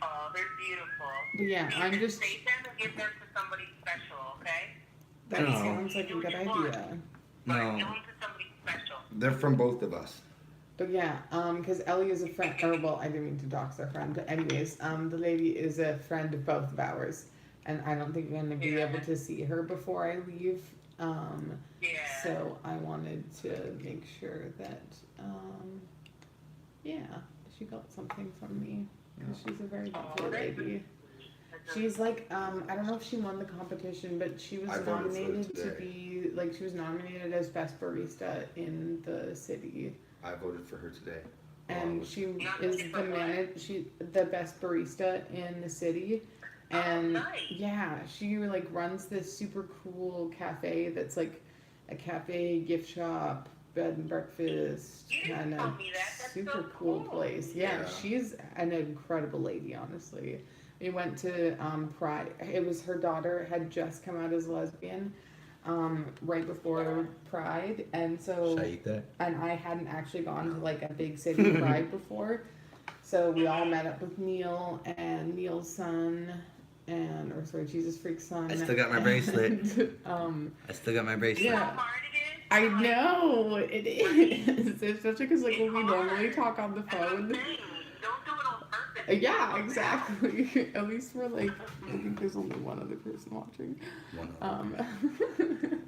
Oh, they're beautiful. But yeah, You I'm can just save them and give them to somebody special, okay? that No. sounds like a good idea. Or no. give them to somebody special. They're from both of us. But yeah, because Ellie is a friend, or well, I didn't mean to dox our friend, but anyways, the lady is a friend of both of ours, and I don't think I'm gonna be Yeah. able to see her before I leave. Yeah. So I wanted to make sure that, yeah, she got something from me, because she's a very lovely lady. She's like, I don't know if she won the competition, but she was I voted for her nominated to today. be, like, she was nominated as best barista in the city. I voted for her today. And she Not is looking the for the best barista in the city. And nice. yeah, she like runs this super cool cafe that's like a cafe, gift shop, bed and breakfast, You didn't kind tell of me that. That's super so cool cool. place. Yeah, Yeah. she's an incredible lady, honestly. We went to Pride. It was her daughter had just come out as a lesbian right before Pride, and so Should I eat that? and I hadn't actually gone to like a big city pride before. So we all met up with Neil and Neil's son Jesus Freak's son. I still got my bracelet. And, I still got my bracelet. Yeah. How hard it is? I know it is. Especially because like when we It's normally hard. talk on the That's what I'm phone. saying. Don't do it on purpose. Yeah, exactly. At least we're like, I think there's only one other person watching. One of them.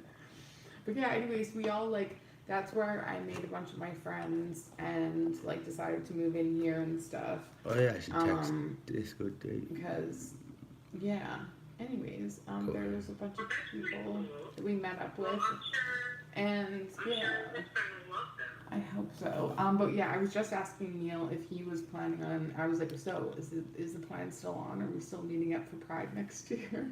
But yeah, anyways, we all like, that's where I made a bunch of my friends and like decided to move in here and stuff. Oh yeah, I should text Um, Discord date. Because, yeah. Anyways, Cool. there's a bunch of people that we met up with, I'm sure. and I'm yeah, sure his friend will love them. I hope so. But yeah, I was just asking Neil if he was planning on. I was like, so is the plan still on? Are we still meeting up for Pride next year?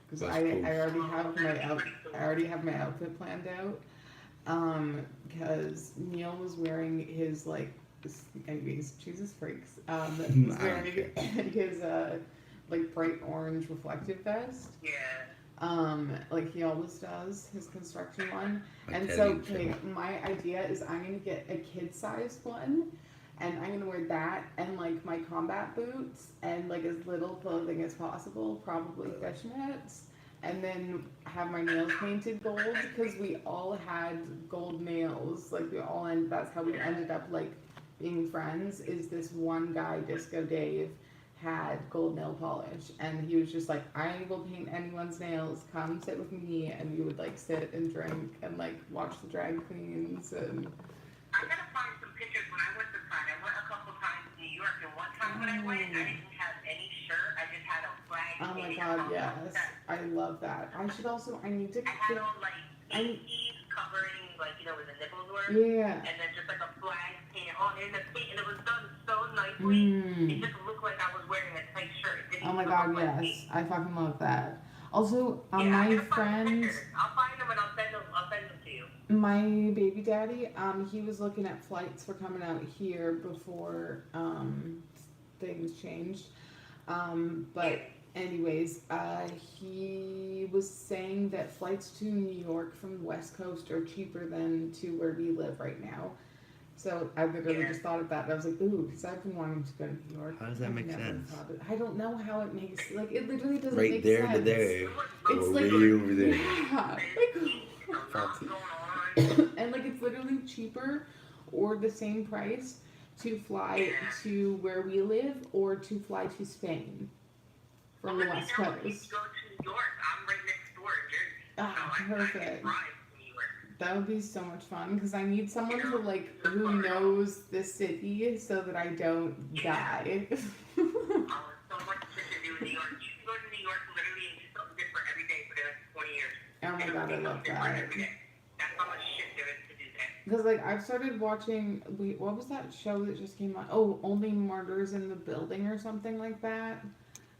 Because That's I cool. I already have my outfit planned out. Because Neil was wearing his like, anyways, Jesus freaks. He's I don't wearing his like bright orange reflective vest. Yeah. Like he always does, his construction one. Like And Teddy so, and okay, Tim. my idea is I'm gonna get a kid-sized one, and I'm gonna wear that and like my combat boots and like as little clothing as possible, probably fishnets, and then have my nails painted gold because we all had gold nails. Like we all end. That's how we ended up like being friends. Is this one guy, Disco Dave, had gold nail polish, and he was just like, I will paint anyone's nails. Come sit with me, and we would like sit and drink and like watch the drag queens and. I gotta find some pictures when I went to Pride. I went a couple times to New York, and one time when I went, I didn't have any shirt. I just had a flag. Oh my hanging god, from yes. I love that. I should also, I need to I had get, on like pasties covering, like, you know, where the nipples were. yeah. And then just like a flag paint on in the paint, and it was done so nicely. It just looked like I was wearing a tight shirt. It didn't Oh my even god, look like yes. me. I fucking love that. Also, Yeah, I my gotta find friend, pictures. I'll find them and I'll send them to you. my baby daddy, he was looking at flights for coming out here before, things changed. But anyways, he was saying that flights to New York from the West Coast are cheaper than to where we live right now. So I literally Yeah. just thought of that, and I was like, ooh, because I've been wanting to go to New York. How does that I've make never sense? thought of- I don't know how it makes, like, it literally doesn't Right make there sense. to there. It's or like- way over there. Yeah, Fuck. and like it's literally cheaper or the same price to fly to where we live or to fly to Spain from the West When you Coast. go to New York, I'm right next door in Jersey. Ah, so I can perfect. drive to New York. That would be so much fun because I need someone to like who knows the city so that I don't die. Oh, it's so much shit to do in New York. You can go to New York literally and do something different every day for the next 20 years. Oh my god, I love that. That's how much shit there is to do there. Because like I've started watching, what was that show that just came on? Oh, Only Murders in the Building or something like that.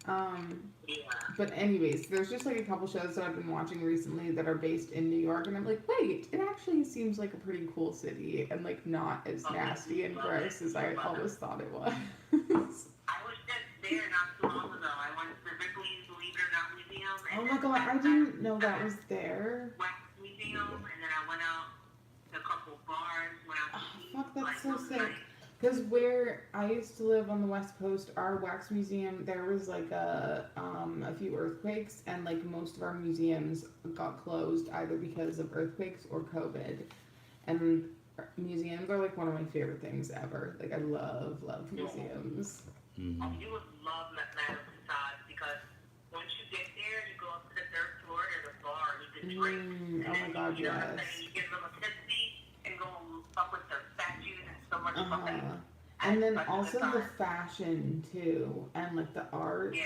Yeah. But anyways, there's just like a couple shows that I've been watching recently that are based in New York, and I'm like, wait, it actually seems like a pretty cool city and like not as nasty and gross as I always thought it was. I was just there not too long ago. I went to the Ripley's Believe It or Not Museum. Oh And my god, I didn't know that was there. Wax Museum, and then I went out to a couple bars, went out to eat. Fuck, that's so it was sick. nice. Because where I used to live on the West Coast, our wax museum, there was like a few earthquakes, and like most of our museums got closed either because of earthquakes or COVID. And museums are like one of my favorite things ever. Like I love museums. Mm-hmm. You would love Madison Tussauds because once you get there, you go up to the third floor, there's a bar, you can drink. Oh my god, you know, yes. and then you get a little tipsy and go up with the statues and so much fucking. And then also the fashion too, and like the art. Yeah.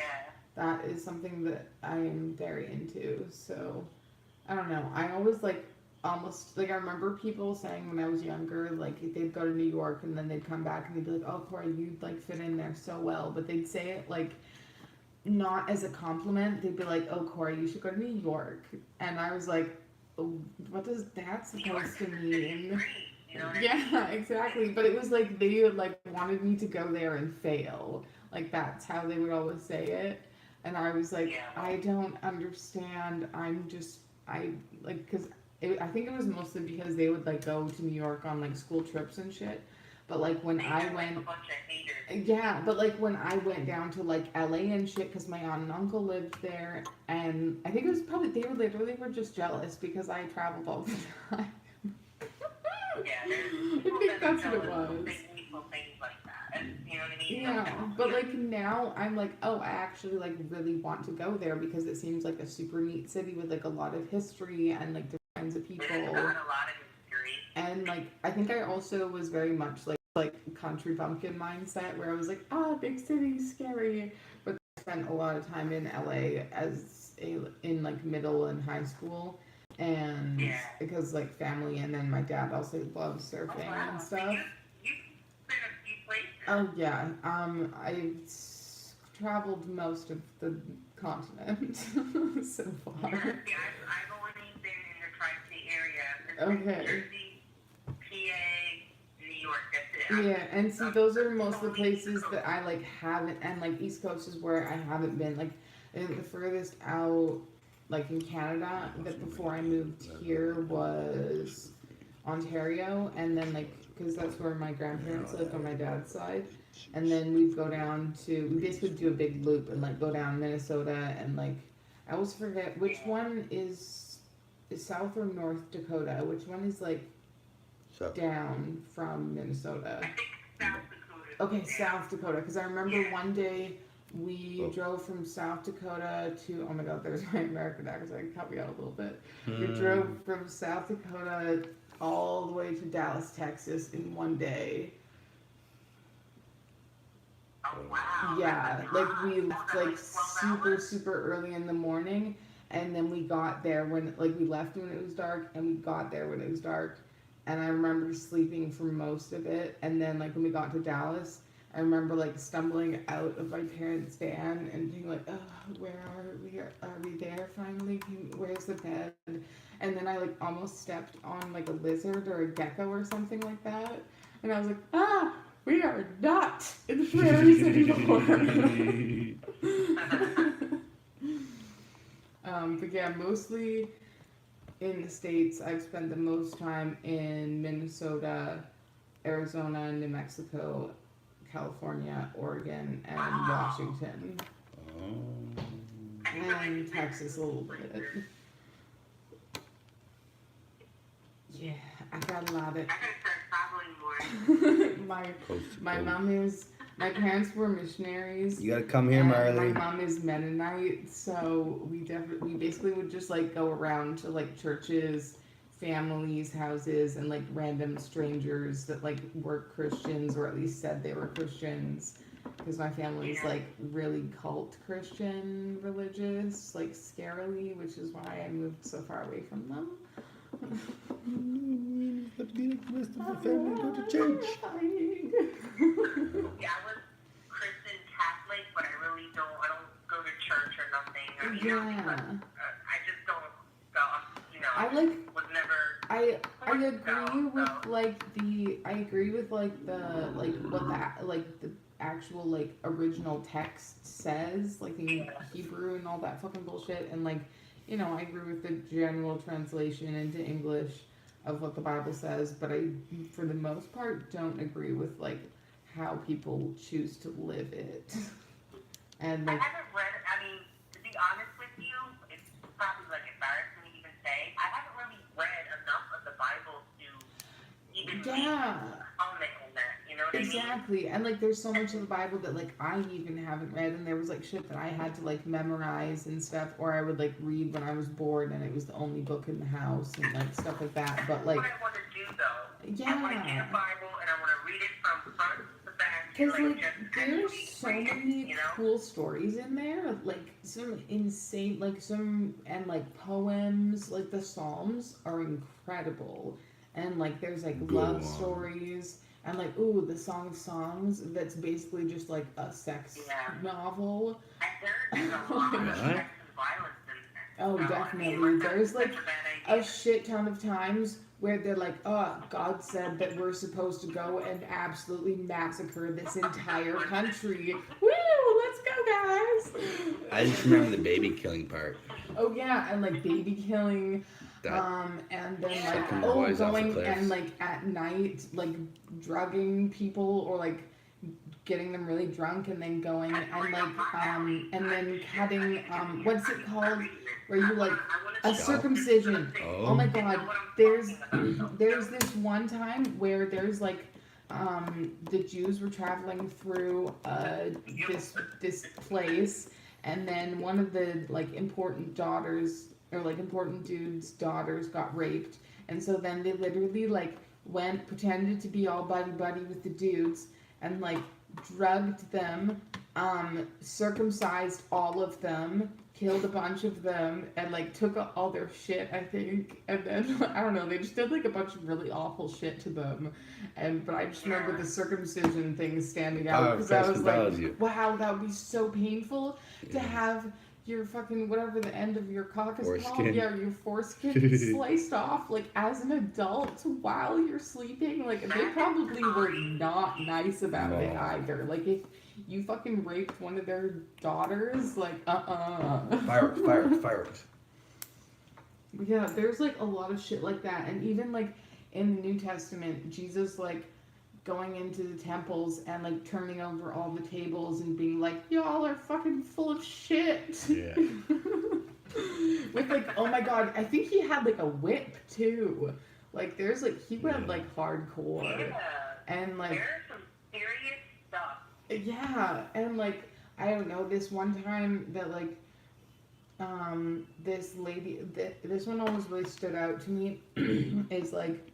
That is something that I am very into. So I don't know. I always like almost like I remember people saying when I was younger, like they'd go to New York and then they'd come back and they'd be like, "Oh, Corey, you'd like fit in there so well," but they'd say it like not as a compliment. They'd be like, "Oh, Corey, you should go to New York," and I was like, oh, "What does that supposed to mean?" You know what I mean? Yeah, exactly. But it was like they like wanted me to go there and fail. Like that's how they would always say it. And I was like, Yeah. I don't understand. I like, cause I think it was mostly because they would like go to New York on like school trips and shit. But like when I They're went, like a bunch of haters. yeah, but like when I went down to like LA and shit, cause my aunt and uncle lived there, and I think it was probably they were just jealous because I traveled all the time. Yeah, there's I people think that that's are what it jealous of was. people things like that. And, you know what I mean? Yeah, but like now I'm like, oh, I actually like really want to go there because it seems like a super neat city with like a lot of history and like different kinds of people. There's not a lot of history. And like I think I also was very much like country bumpkin mindset where I was like, ah, big city, scary. But I spent a lot of time in LA in like middle and high school. And Yeah. because like family, and then my dad also loves surfing and So stuff. you've been a few places. Oh yeah, I've traveled most of the continent so far. Yeah, see, I've only been in the tri-state area. Okay. Jersey, PA, New York, that's it. Yeah, and see, those are most of the places that I like haven't, and like East Coast is where I haven't been. Like, I think the furthest out, like in Canada, that before I moved here was Ontario, and then like because that's where my grandparents lived on my dad's side. And then we'd go down to, we basically do a big loop and like go down Minnesota and like, I always forget which one is South or North Dakota. Which one is like So, down from Minnesota? I think South Dakota. Okay, South Dakota. Because I remember one day we Oh. drove from South Dakota to, oh my god, there's my American accent, I cut me out a little bit. We drove from South Dakota all the way to Dallas, Texas in one day. Oh, wow. Yeah, like we left like 12 super, hours? super early in the morning. And then we got there when, like, we left when it was dark and we got there when it was dark. And I remember sleeping for most of it. And then, like, when we got to Dallas, I remember, like, stumbling out of my parents' van and being like, oh, where are we? Are we there finally? Where's the bed? And then I, like, almost stepped on, like, a lizard or a gecko or something like that. And I was like, ah, we are not in the prairies anymore. But yeah, mostly in the States. I've spent the most time in Minnesota, Arizona, New Mexico, California, Oregon, and Washington, and Texas a little bit. Yeah, I gotta love it. I gotta start traveling more. My parents were missionaries. you gotta come here, And Marley. my mom is Mennonite, so we basically would just like go around to like churches, families' houses, and like random strangers that like were Christians or at least said they were Christians. Because my family's like really cult Christian religious, like scarily, which is why I moved so far away from them. But be like the rest of the family, go to church. Yeah, I was Christian Catholic, but I really don't. I don't go to church or nothing. I mean, Yeah. I just don't. You know, I like was never. I agree with like the I agree with like the like what that like the actual like original text says, like in Hebrew and all that fucking bullshit, and like, you know, I agree with the general translation into English of what the Bible says, but I for the most part don't agree with like how people choose to live it. And I like haven't read. I mean, to be honest with you, it's probably like embarrassing to even say. I haven't really read enough of the Bible to even comment on that. You know what I mean? exactly. And like there's so much of the Bible that like I even haven't read, and there was like shit that I had to like memorize and stuff, or I would like read when I was bored and it was the only book in the house and like stuff like that. But like What I want to do though, I want to get yeah. a Bible and I want to read it from front to back. Because like, like just there's actually so read it, many you know? cool stories in there, like some insane, like some and like poems, like the Psalms are incredible, and like there's like Go love on. stories, and like ooh, the Song of Songs that's basically just like a sex Yeah. novel. I heard there's a lot of What? sex and violence in there. Oh, So, I mean, definitely. that's There's like such a bad a idea. shit ton of times where they're like, oh, God said that we're supposed to go and absolutely massacre this entire country. Woo, let's go, guys. I just remember the baby killing part. Oh yeah, and like baby killing, That and then like Fucking oh boys off the going cliffs. and like at night like drugging people or like getting them really drunk and then going and like and then cutting what's it called where you like a circumcision. Oh my god, there's this one time where there's like the Jews were traveling through this place, and then one of the like important daughters or like important dude's daughters got raped, and so then they literally like went pretended to be all buddy with the dudes and like drugged them, circumcised all of them, killed a bunch of them, and like took all their shit, I think, and then I don't know, they just did like a bunch of really awful shit to them, but I just remember the circumcision thing standing out because I was like, wow, that would be so painful to have your fucking whatever the end of your cock is called, Foreskin. yeah, your foreskin sliced off like as an adult while you're sleeping. Like they probably were not nice about it No. either. Like if you fucking raped one of their daughters, like fireworks. Yeah, there's like a lot of shit like that, and even like in the New Testament, Jesus like going into the temples and like turning over all the tables and being like, y'all are fucking full of shit. Yeah. With like, oh my god, I think he had like a whip too. Like there's like he went like hardcore. Yeah. And like There's some serious stuff. yeah, and like I don't know, this one time that like this lady this one always really stood out to me is like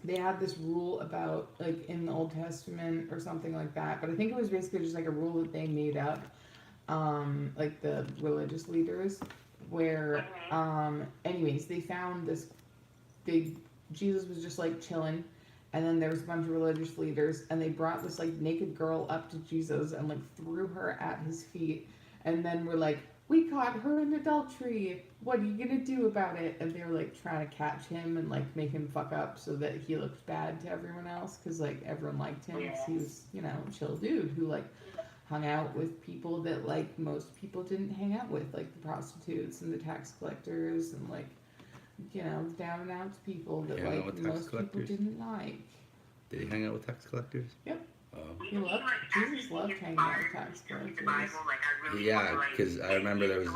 they had this rule about like in the Old Testament or something like that, but I think it was basically just like a rule that they made up, like the religious leaders, where anyways they found this big Jesus was just like chilling, and then there was a bunch of religious leaders, and they brought this like naked girl up to Jesus and like threw her at his feet, and then were like, we caught her in adultery, what are you gonna do about it? And they were like trying to catch him and like make him fuck up so that he looked bad to everyone else, because like everyone liked him because he was, you know, a chill dude who like hung out with people that like most people didn't hang out with, like the prostitutes and the tax collectors and like, you know, down and out people that Hang out like with tax most people collectors? didn't like. Did he hang out with tax collectors? Yep. Oh. He loved, Jesus loved hanging out with tax collectors. Yeah, because I remember there was.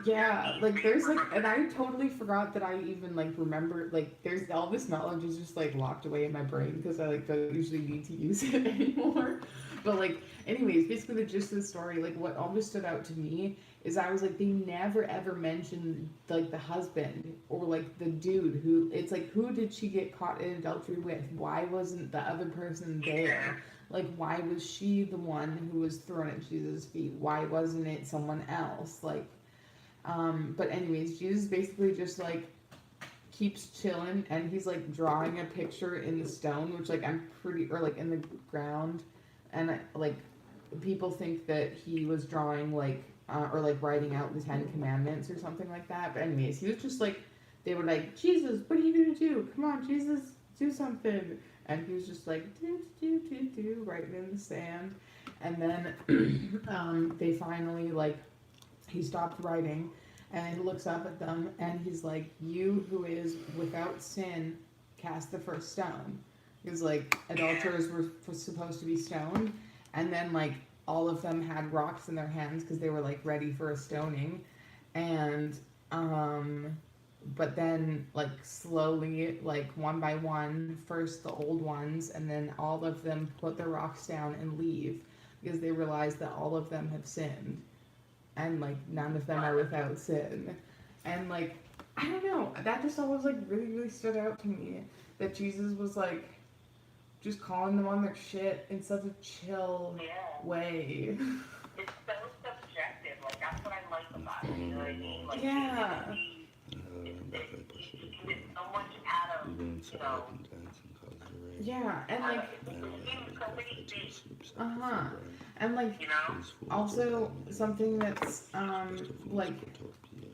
Yeah, like there's like, and I totally forgot that I even like remember, like there's all this knowledge is just like locked away in my brain because I like don't usually need to use it anymore. But like, anyways, basically the gist of the story, like what always stood out to me is I was like, they never ever mentioned like the husband or like the dude who, it's like, who did she get caught in adultery with? Why wasn't the other person there? Like, why was she the one who was thrown at Jesus' feet? Why wasn't it someone else? Like, but anyways, Jesus basically just like keeps chilling, and he's like drawing a picture in the stone, which like I'm pretty, or like in the ground, and like people think that he was drawing like or like writing out the 10 Commandments or something like that. But anyways, he was just like, they were like, Jesus, what are you gonna do? Come on, Jesus, do something. And he was just like, do, writing in the sand. And then they finally like, he stopped writing and he looks up at them and he's like, you who is without sin, cast the first stone. Because like adulterers were supposed to be stoned, and then like all of them had rocks in their hands because they were like ready for a stoning. And but then like slowly, like one by one, first the old ones, and then all of them put their rocks down and leave because they realized that all of them have sinned, and like none of them are without sin. And like, I don't know, that just always like really stood out to me, that Jesus was like just calling them on their shit in such a chill way. It's so subjective. Like, that's what I like about it. You know what I mean? Like, Yeah. It's so much out of, Even you know, Yeah, and like, so many things, and like, you know? also something that's like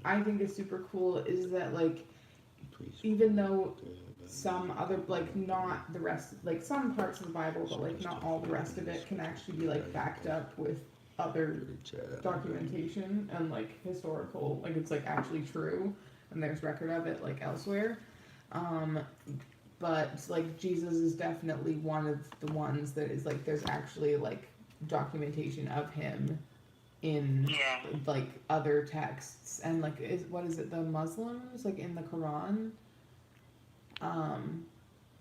I think is super cool is that like, even though some other, like not the rest, like some parts of the Bible, but like not all the rest of it can actually be like backed up with other documentation and like historical, like it's like actually true and there's record of it like elsewhere. But like Jesus is definitely one of the ones that is like there's actually like documentation of him in like other texts, and like what is it, the Muslims, like in the Quran,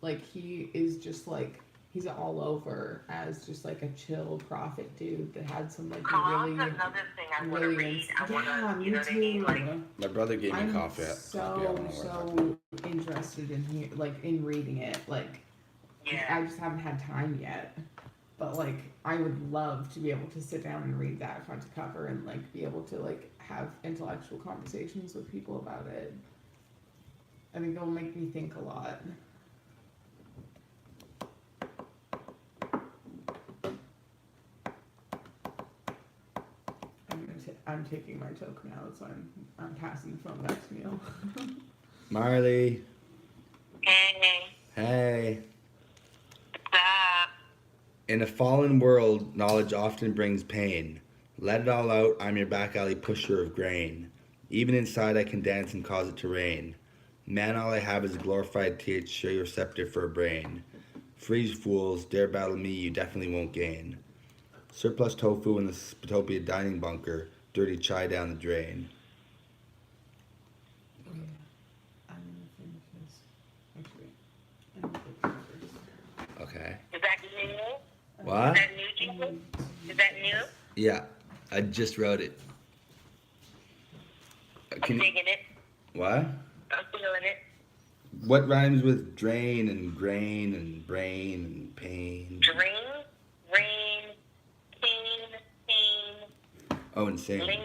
like he is just like, he's all over as just like a chill prophet dude that had some like really another thing I want to read. I want to, you know what I mean? Like, My brother gave me I'm copy. so interested in like in reading it. Like, I just haven't had time yet. But like, I would love to be able to sit down and read that front to cover and like be able to like have intellectual conversations with people about it. I think it'll make me think a lot. I'm taking my token out, so I'm passing the phone back to Neil. Marley. hey, Hey. what's up? In a fallen world, knowledge often brings pain. Let it all out, I'm your back alley pusher of grain. Even inside I can dance and cause it to rain. Man, all I have is a glorified THC receptor for a brain. Freeze fools, dare battle me, you definitely won't gain. Surplus tofu in the Spitopia dining bunker, dirty chai down the drain. Oh, yeah. I'm gonna finish this. Actually, I'm gonna put this first. Okay. Is that new? What? Is that new, Jesus? Is that new? Yeah, I just wrote it. I'm Can you, digging it. what? I'm feeling it. What rhymes with drain and grain and brain and pain? Drain, rain, pain, Oh, insane. lane.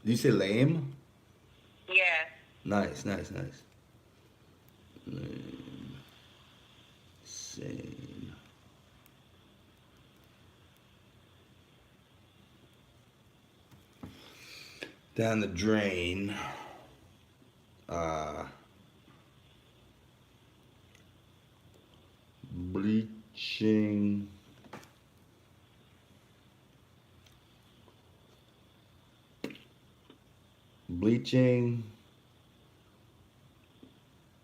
Did you say lame? Yeah. Nice. Lame. Sane. Down the drain. Bleaching. Bleaching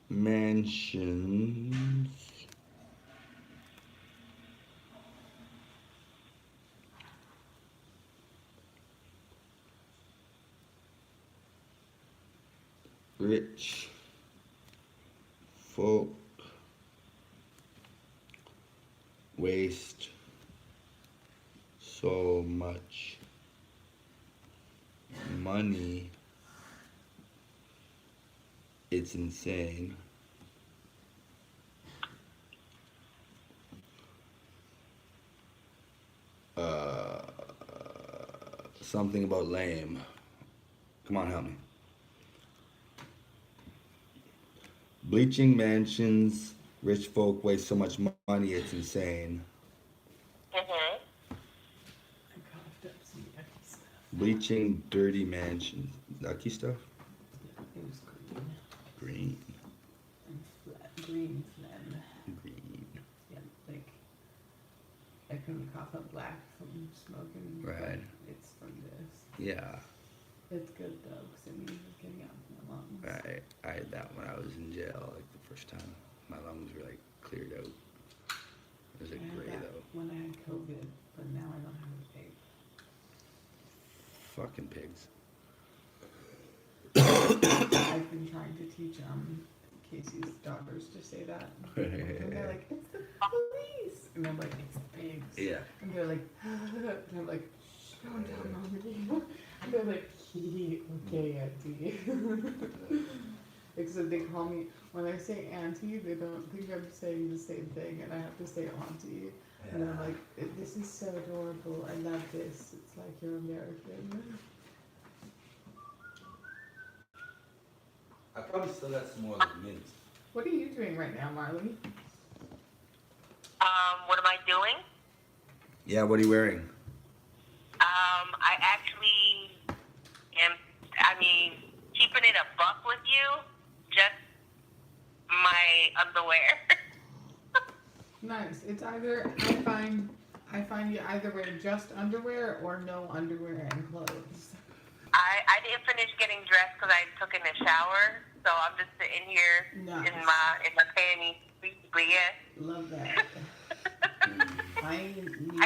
mansions. Rich folk waste so much money, it's insane. Something about lame. Come on, help me. Bleaching mansions, rich folk waste so much money, it's insane. Mhm. I coughed up some yucky stuff. Bleaching dirty mansions. Lucky stuff? It was Green. green and flat, green phlegm. Green. Yeah, like when you cough up black from smoking. Right. It's from this. Yeah. It's good though, because it means it's getting out of my lungs. Right. I had that when I was in jail, like the first time. My lungs were like cleared out. It was I like had gray that though. when I had COVID, but now I don't have a vape. Fucking pigs. I've been trying to teach Casey's daughters to say that. And they're like, it's the police. And I'm like, it's the pigs. Yeah. And they're like, and I'm like, shh, don't tell mommy. And they're like, okay, auntie. Except they call me, when I say auntie, they don't think I'm saying the same thing, and I have to say auntie. And I'm like, this is so adorable. I love this. It's like you're American. I probably still got some more like mint. What are you doing right now, Marley? What am I doing? Yeah, what are you wearing? I actually am, keeping it a buck with you, just my underwear. Nice. It's either, I find you either wear just underwear or no underwear and clothes. I didn't finish getting dressed because I took in a shower, so I'm just sitting here Nice. in my panties. But yeah. Love that. I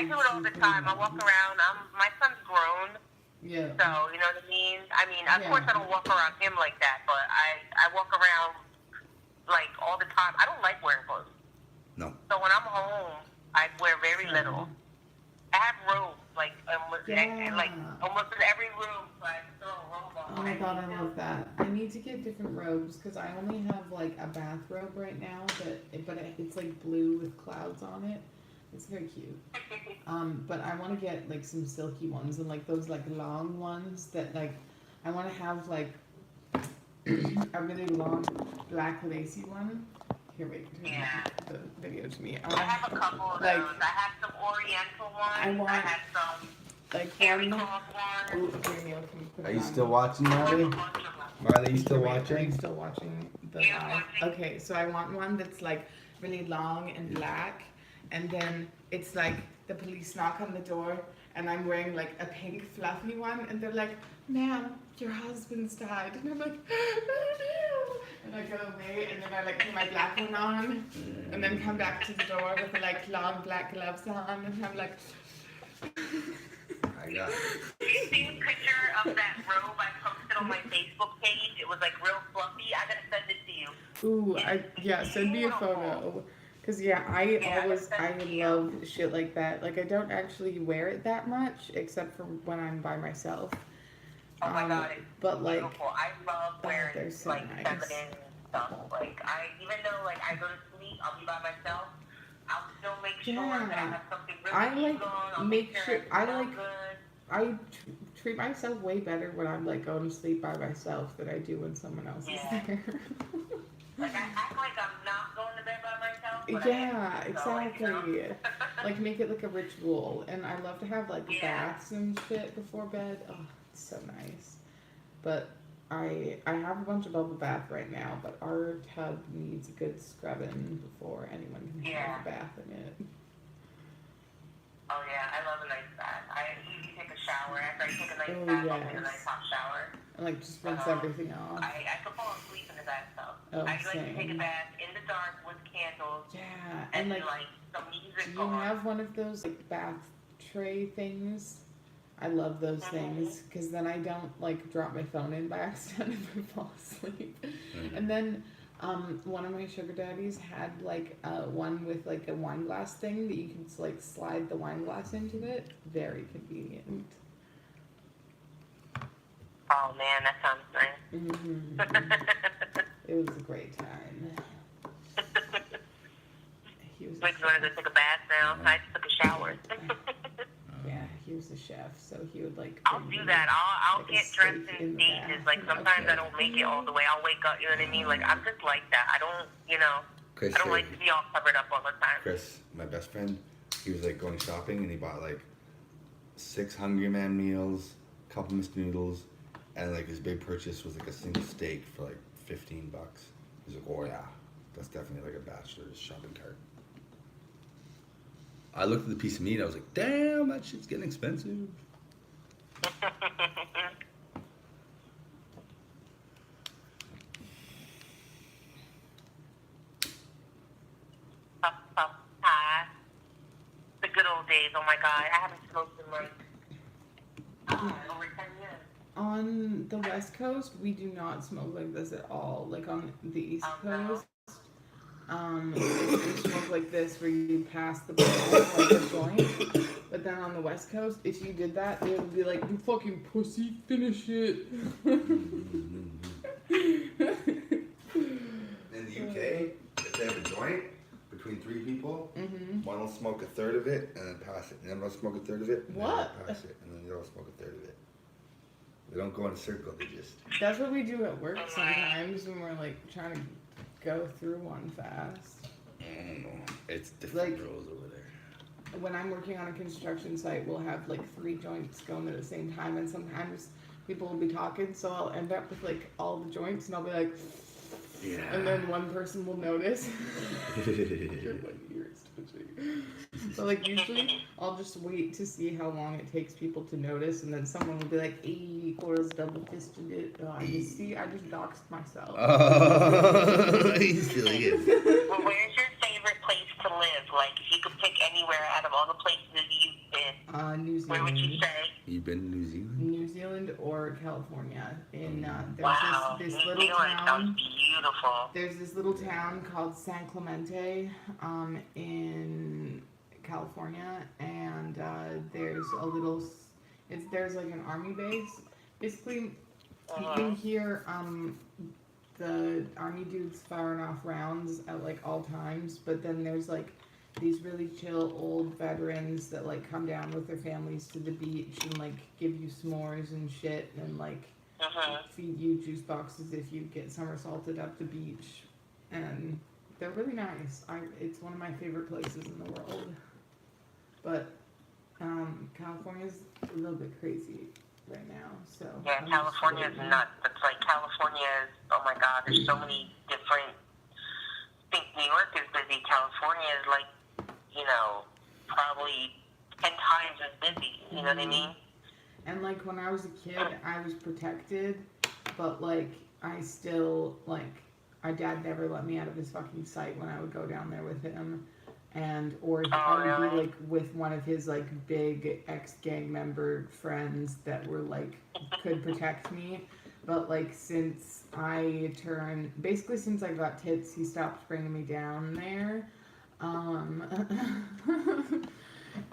do it all the time. I walk around. My son's grown, Yeah. so you know what I mean. Of Yeah. course, I don't walk around him like that, but I walk around like all the time. I don't like wearing clothes. No. So when I'm home, I wear very little. I have robes, like almost in every room, so I throw a robe on. Oh my god, I love that. I need to get different robes because I only have like a bathrobe right now, but it's like blue with clouds on it. It's very cute. But I want to get like some silky ones and like those like long ones that like I want to have like a really long black lacy one. Here, wait, Yeah. the video to me. I have a couple of like, those. I have some Oriental ones. I want- have some like terry one. cloth Ooh, ones. okay, Neil, can you put Are it you on? still watching, I have Marley? a bunch of them. Marley, you still Are you watching? still watching the Yeah, live? watching. Okay, so I want one that's like really long and black, and then it's like the police knock on the door, and I'm wearing like a pink fluffy one, and they're like, "Ma'am, your husband's died," and I'm like, "Oh no!" And I go away, and then I like put my black one on, and then come back to the door with the like long black gloves on, and I'm like. I got it. Did you see a picture of that robe I posted on my Facebook page? It was like real fluffy. I gotta send it to you. Ooh, send me a photo. Cause yeah, I love shit like that. Like I don't actually wear it that much, except for when I'm by myself. Oh my god, it's but like, beautiful. I love wearing they're so like nice. feminine stuff. Like even though like I go to sleep, I'll be by myself. I'll still make sure that I have something really I like cute on. I'll make sure I I smell like good. I treat myself way better when I'm like going to sleep by myself than I do when someone else is there. Like I act like I'm not going to bed by myself. But Yeah, I am, so, exactly. like, Like make it like a ritual, and I love to have like Yeah. baths and shit before bed. Oh, it's so nice. But I have a bunch of bubble bath right now, but our tub needs a good scrubbing before anyone can have a bath in it. Oh yeah, I love a nice bath. I usually take a shower after I take a nice Oh, bath. I'll take a yes. nice hot shower. And like just rinse everything off. I could fall asleep in the bathtub. Oh, I like to take same. a bath in the dark with candles Yeah, and and like, some music do you on. have one of those like bath tray things? I love those things because then I don't like drop my phone in by accident if I fall asleep. And then one of my sugar daddies had like one with like a wine glass thing that you can like slide the wine glass into it. Very convenient. Oh man, that sounds nice. It was a great time. He was a Like, wanted to chef. take a bath now. I just took a shower. Yeah, he was a chef, so he would like. I'll bring do me, that. I'll like, a get dressed steak in the stages. bath. Like sometimes I don't make it all the way. I'll wake up, you know what I mean? Like I'm just like that. I don't, Chris, I don't like to be all covered up all the time. Chris, my best friend, he was like going shopping and he bought like 6 Hungry Man meals, a couple Mr. Noodles, and like his big purchase was like a single steak for like $15. He's like, oh yeah, that's definitely like a bachelor's shopping cart. I looked at the piece of meat, I was like, damn, that shit's getting expensive. The good old days. Oh my god, I haven't smoked in like over 10 years. On the West Coast, we do not smoke like this at all. Like on the East no. Coast, we smoke like this where you pass the bowl like a joint. But then on the West Coast, if you did that, they would be like, "You fucking pussy, finish it." In the UK, if they have a joint between 3 people, one will smoke a third of it and then pass it. And then they'll smoke a third of it and then What? they'll pass it. And then they'll smoke a third of it. They don't go in a circle, they just... That's what we do at work sometimes when we're like trying to go through one fast. I don't know. It's different Like- rules over there. When I'm working on a construction site, we'll have like 3 joints going at the same time, and sometimes people will be talking, so I'll end up with like all the joints, and I'll be like, Yeah. and then one person will notice. Your ears twitching. So like usually I'll just wait to see how long it takes people to notice, and then someone will be like, "Hey, Cora's double fisted it." Oh, you see, I just doxed myself. Oh, he's silly. Well, where's your favorite place to live? Like, if you could pick anywhere out of all the places you've been, New where would you Zealand. say? You've been to New Zealand? New Zealand or California. In there's Wow, this New little Zealand town. sounds beautiful. There's this little town called San Clemente in California, and there's a little. There's like an army base. Basically, you can hear the army dudes firing off rounds at like all times, but then there's like these really chill old veterans that like come down with their families to the beach and like give you s'mores and shit and like feed you juice boxes if you get somersaulted up the beach, and they're really nice. It's one of my favorite places in the world, but California's a little bit crazy right now, so Yeah, I'm just California is waiting. nuts. It's like California is, oh my god, there's so many different, I think New York is busy. California is like, probably 10 times as busy. You know what I mean? And like when I was a kid, I was protected, but like I still like my dad never let me out of his fucking sight when I would go down there with him, and or I would be really? like with one of his like big ex-gang member friends that were like could protect me. But like since I got tits, he stopped bringing me down there.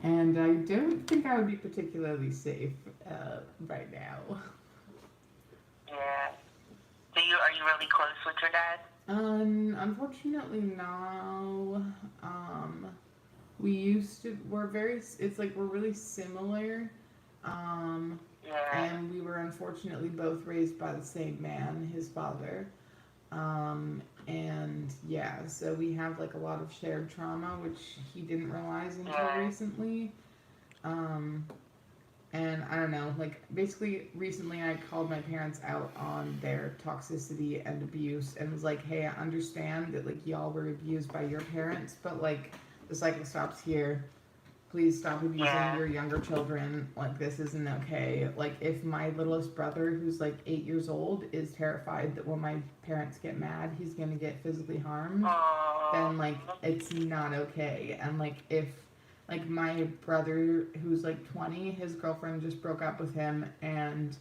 And I don't think I would be particularly safe right now. Yeah. So are you really close with your dad? Unfortunately, no. It's like we're really similar. Yeah. And we were unfortunately both raised by the same man, his father. And yeah, so we have like a lot of shared trauma, which he didn't realize until recently. And I don't know, like basically recently I called my parents out on their toxicity and abuse and was like, hey, I understand that like y'all were abused by your parents, but like the cycle stops here. Please stop abusing your younger children. Like this isn't okay. Like if my littlest brother, who's like 8 years old, is terrified that when my parents get mad, he's gonna get physically harmed, then like it's not okay. And like if like my brother, who's like 20, his girlfriend just broke up with him and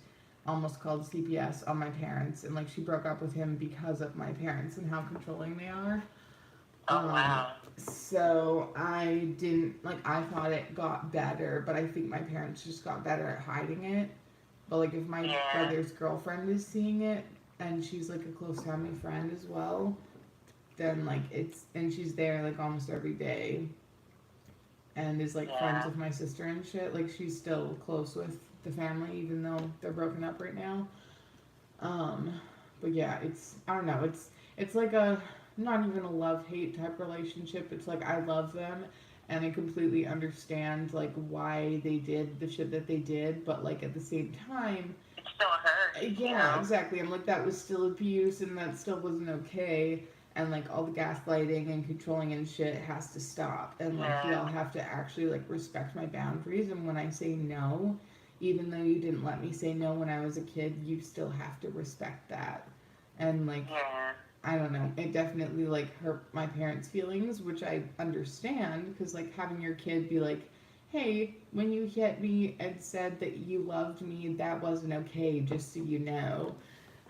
almost called CPS on my parents, and like she broke up with him because of my parents and how controlling they are. Oh, wow. So I didn't, like, I thought it got better, but I think my parents just got better at hiding it. But, like, if my brother's girlfriend is seeing it, and she's, like, a close family friend as well, then, like, and she's there, like, almost every day, and is, like, friends with my sister and shit, like, she's still close with the family, even though they're broken up right now. But yeah, I don't know, it's like a, not even a love-hate type relationship. It's like I love them and I completely understand like why they did the shit that they did, but like at the same time it still hurts. Yeah, exactly. I'm like that was still abuse and that still wasn't okay, and like all the gaslighting and controlling and shit has to stop, and like y'all have to actually like respect my boundaries, and when I say no, even though you didn't let me say no when I was a kid, you still have to respect that. And like I don't know, it definitely like hurt my parents' feelings, which I understand, because like having your kid be like, hey, when you hit me and said that you loved me, that wasn't okay, just so you know.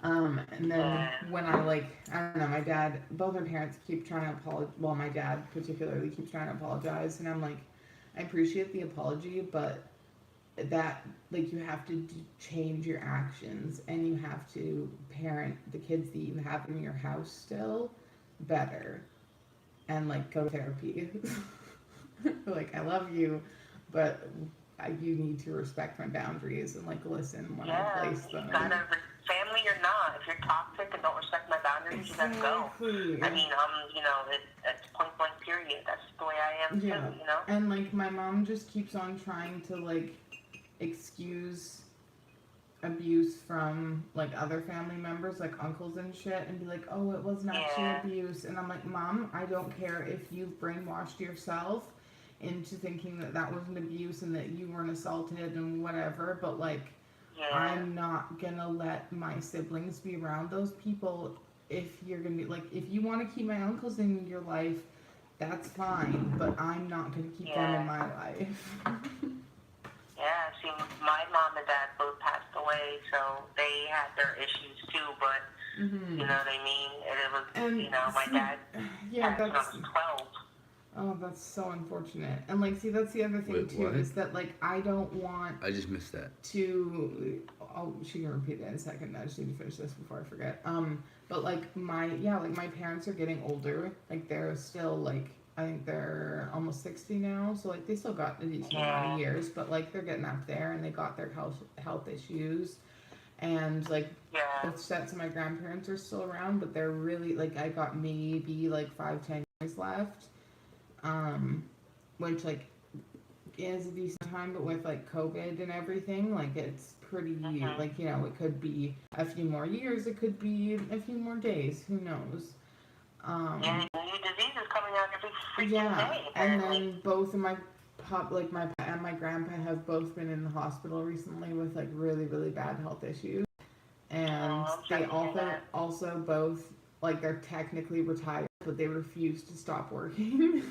And then when I like, I don't know, both my parents keep trying to apologize, well, my dad particularly keeps trying to apologize, and I'm like, I appreciate the apology, but that like you have to change your actions, and you have to parent the kids that you have in your house still better, and like go to therapy. Like I love you, but you need to respect my boundaries and like listen when I place them. Family or not, if you're toxic and don't respect my boundaries, you gotta go. I mean, you know, it's point blank period. That's the way I am too, you know? And like my mom just keeps on trying to like excuse abuse from like other family members, like uncles and shit, and be like, oh, it wasn't actually abuse. And I'm like, Mom, I don't care if you've brainwashed yourself into thinking that that wasn't abuse and that you weren't assaulted and whatever, but like I'm not gonna let my siblings be around those people. If you're gonna be like, if you want to keep my uncles in your life, that's fine, but I'm not gonna keep them in my life. Yeah, see, my mom and dad both passed away, so they had their issues too, but you know what I mean? It was, and you know, my dad passed when I was 12. Oh, that's so unfortunate. And like, see, that's the other thing too, is that like, I don't want I just missed that. She can repeat that in a second. I just need to finish this before I forget. But like my parents are getting older. Like they're still like, I think they're almost 60 now, so like they still got a decent amount of years, but like they're getting up there and they got their health issues, and like both sets of my grandparents are still around, but they're really like, I got maybe like 5-10 years left, which like is a decent time, but with like COVID and everything, like it's pretty like, you know, it could be a few more years, it could be a few more days, who knows. New diseases coming out every freaking day. And then both of my like my pet and my grandpa have both been in the hospital recently with like really, really bad health issues. And I'm they sorry to hear that. also both, like, they're technically retired, but they refuse to stop working.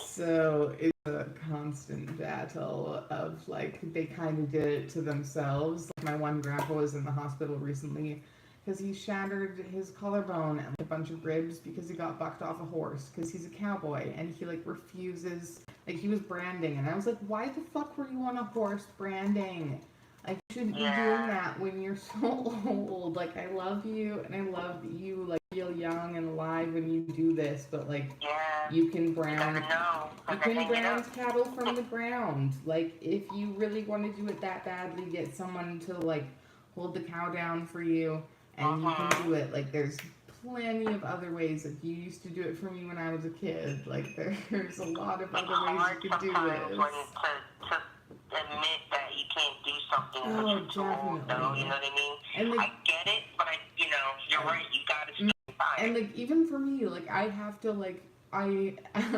So it's a constant battle of, like, they kind of did it to themselves. Like, my one grandpa was in the hospital recently because he shattered his collarbone and a bunch of ribs because he got bucked off a horse because he's a cowboy, and he, like, refuses, like, he was branding, and I was like, why the fuck were you on a horse branding? Like, you shouldn't be doing that when you're so old. Like, I love you, and I love that you, like, feel young and alive when you do this, but, like, you can brand, cattle from the ground. Like, if you really want to do it that badly, get someone to, like, hold the cow down for you, and you can do it. Like, there's plenty of other ways. Like, you used to do it for me when I was a kid. Like, there's a lot of other ways you could do this. To admit that you can't do something Oh, which is too old, though, you know what I mean? And, like, I get it, but you're right, you gotta stay by and, it. like, even for me, like, I have to, like, I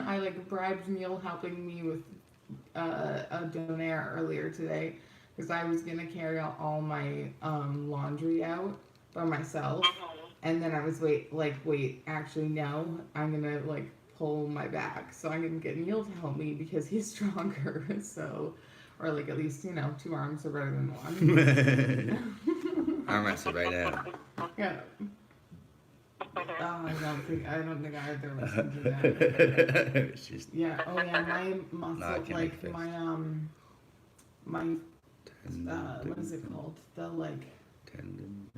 like, bribed Neil helping me with a donaire earlier today because I was gonna carry out all my laundry out by myself, and then I was wait, actually no, I'm gonna, like, pull my back, so I'm gonna get Neil to help me because he's stronger. So, or, like, at least 2 arms are better than one. Arm wrestle right now. Yeah. Oh, I don't think I ever listened to that. It's just Yeah. Oh yeah. My muscle, No, I can't like make my what is it called? The like tendon.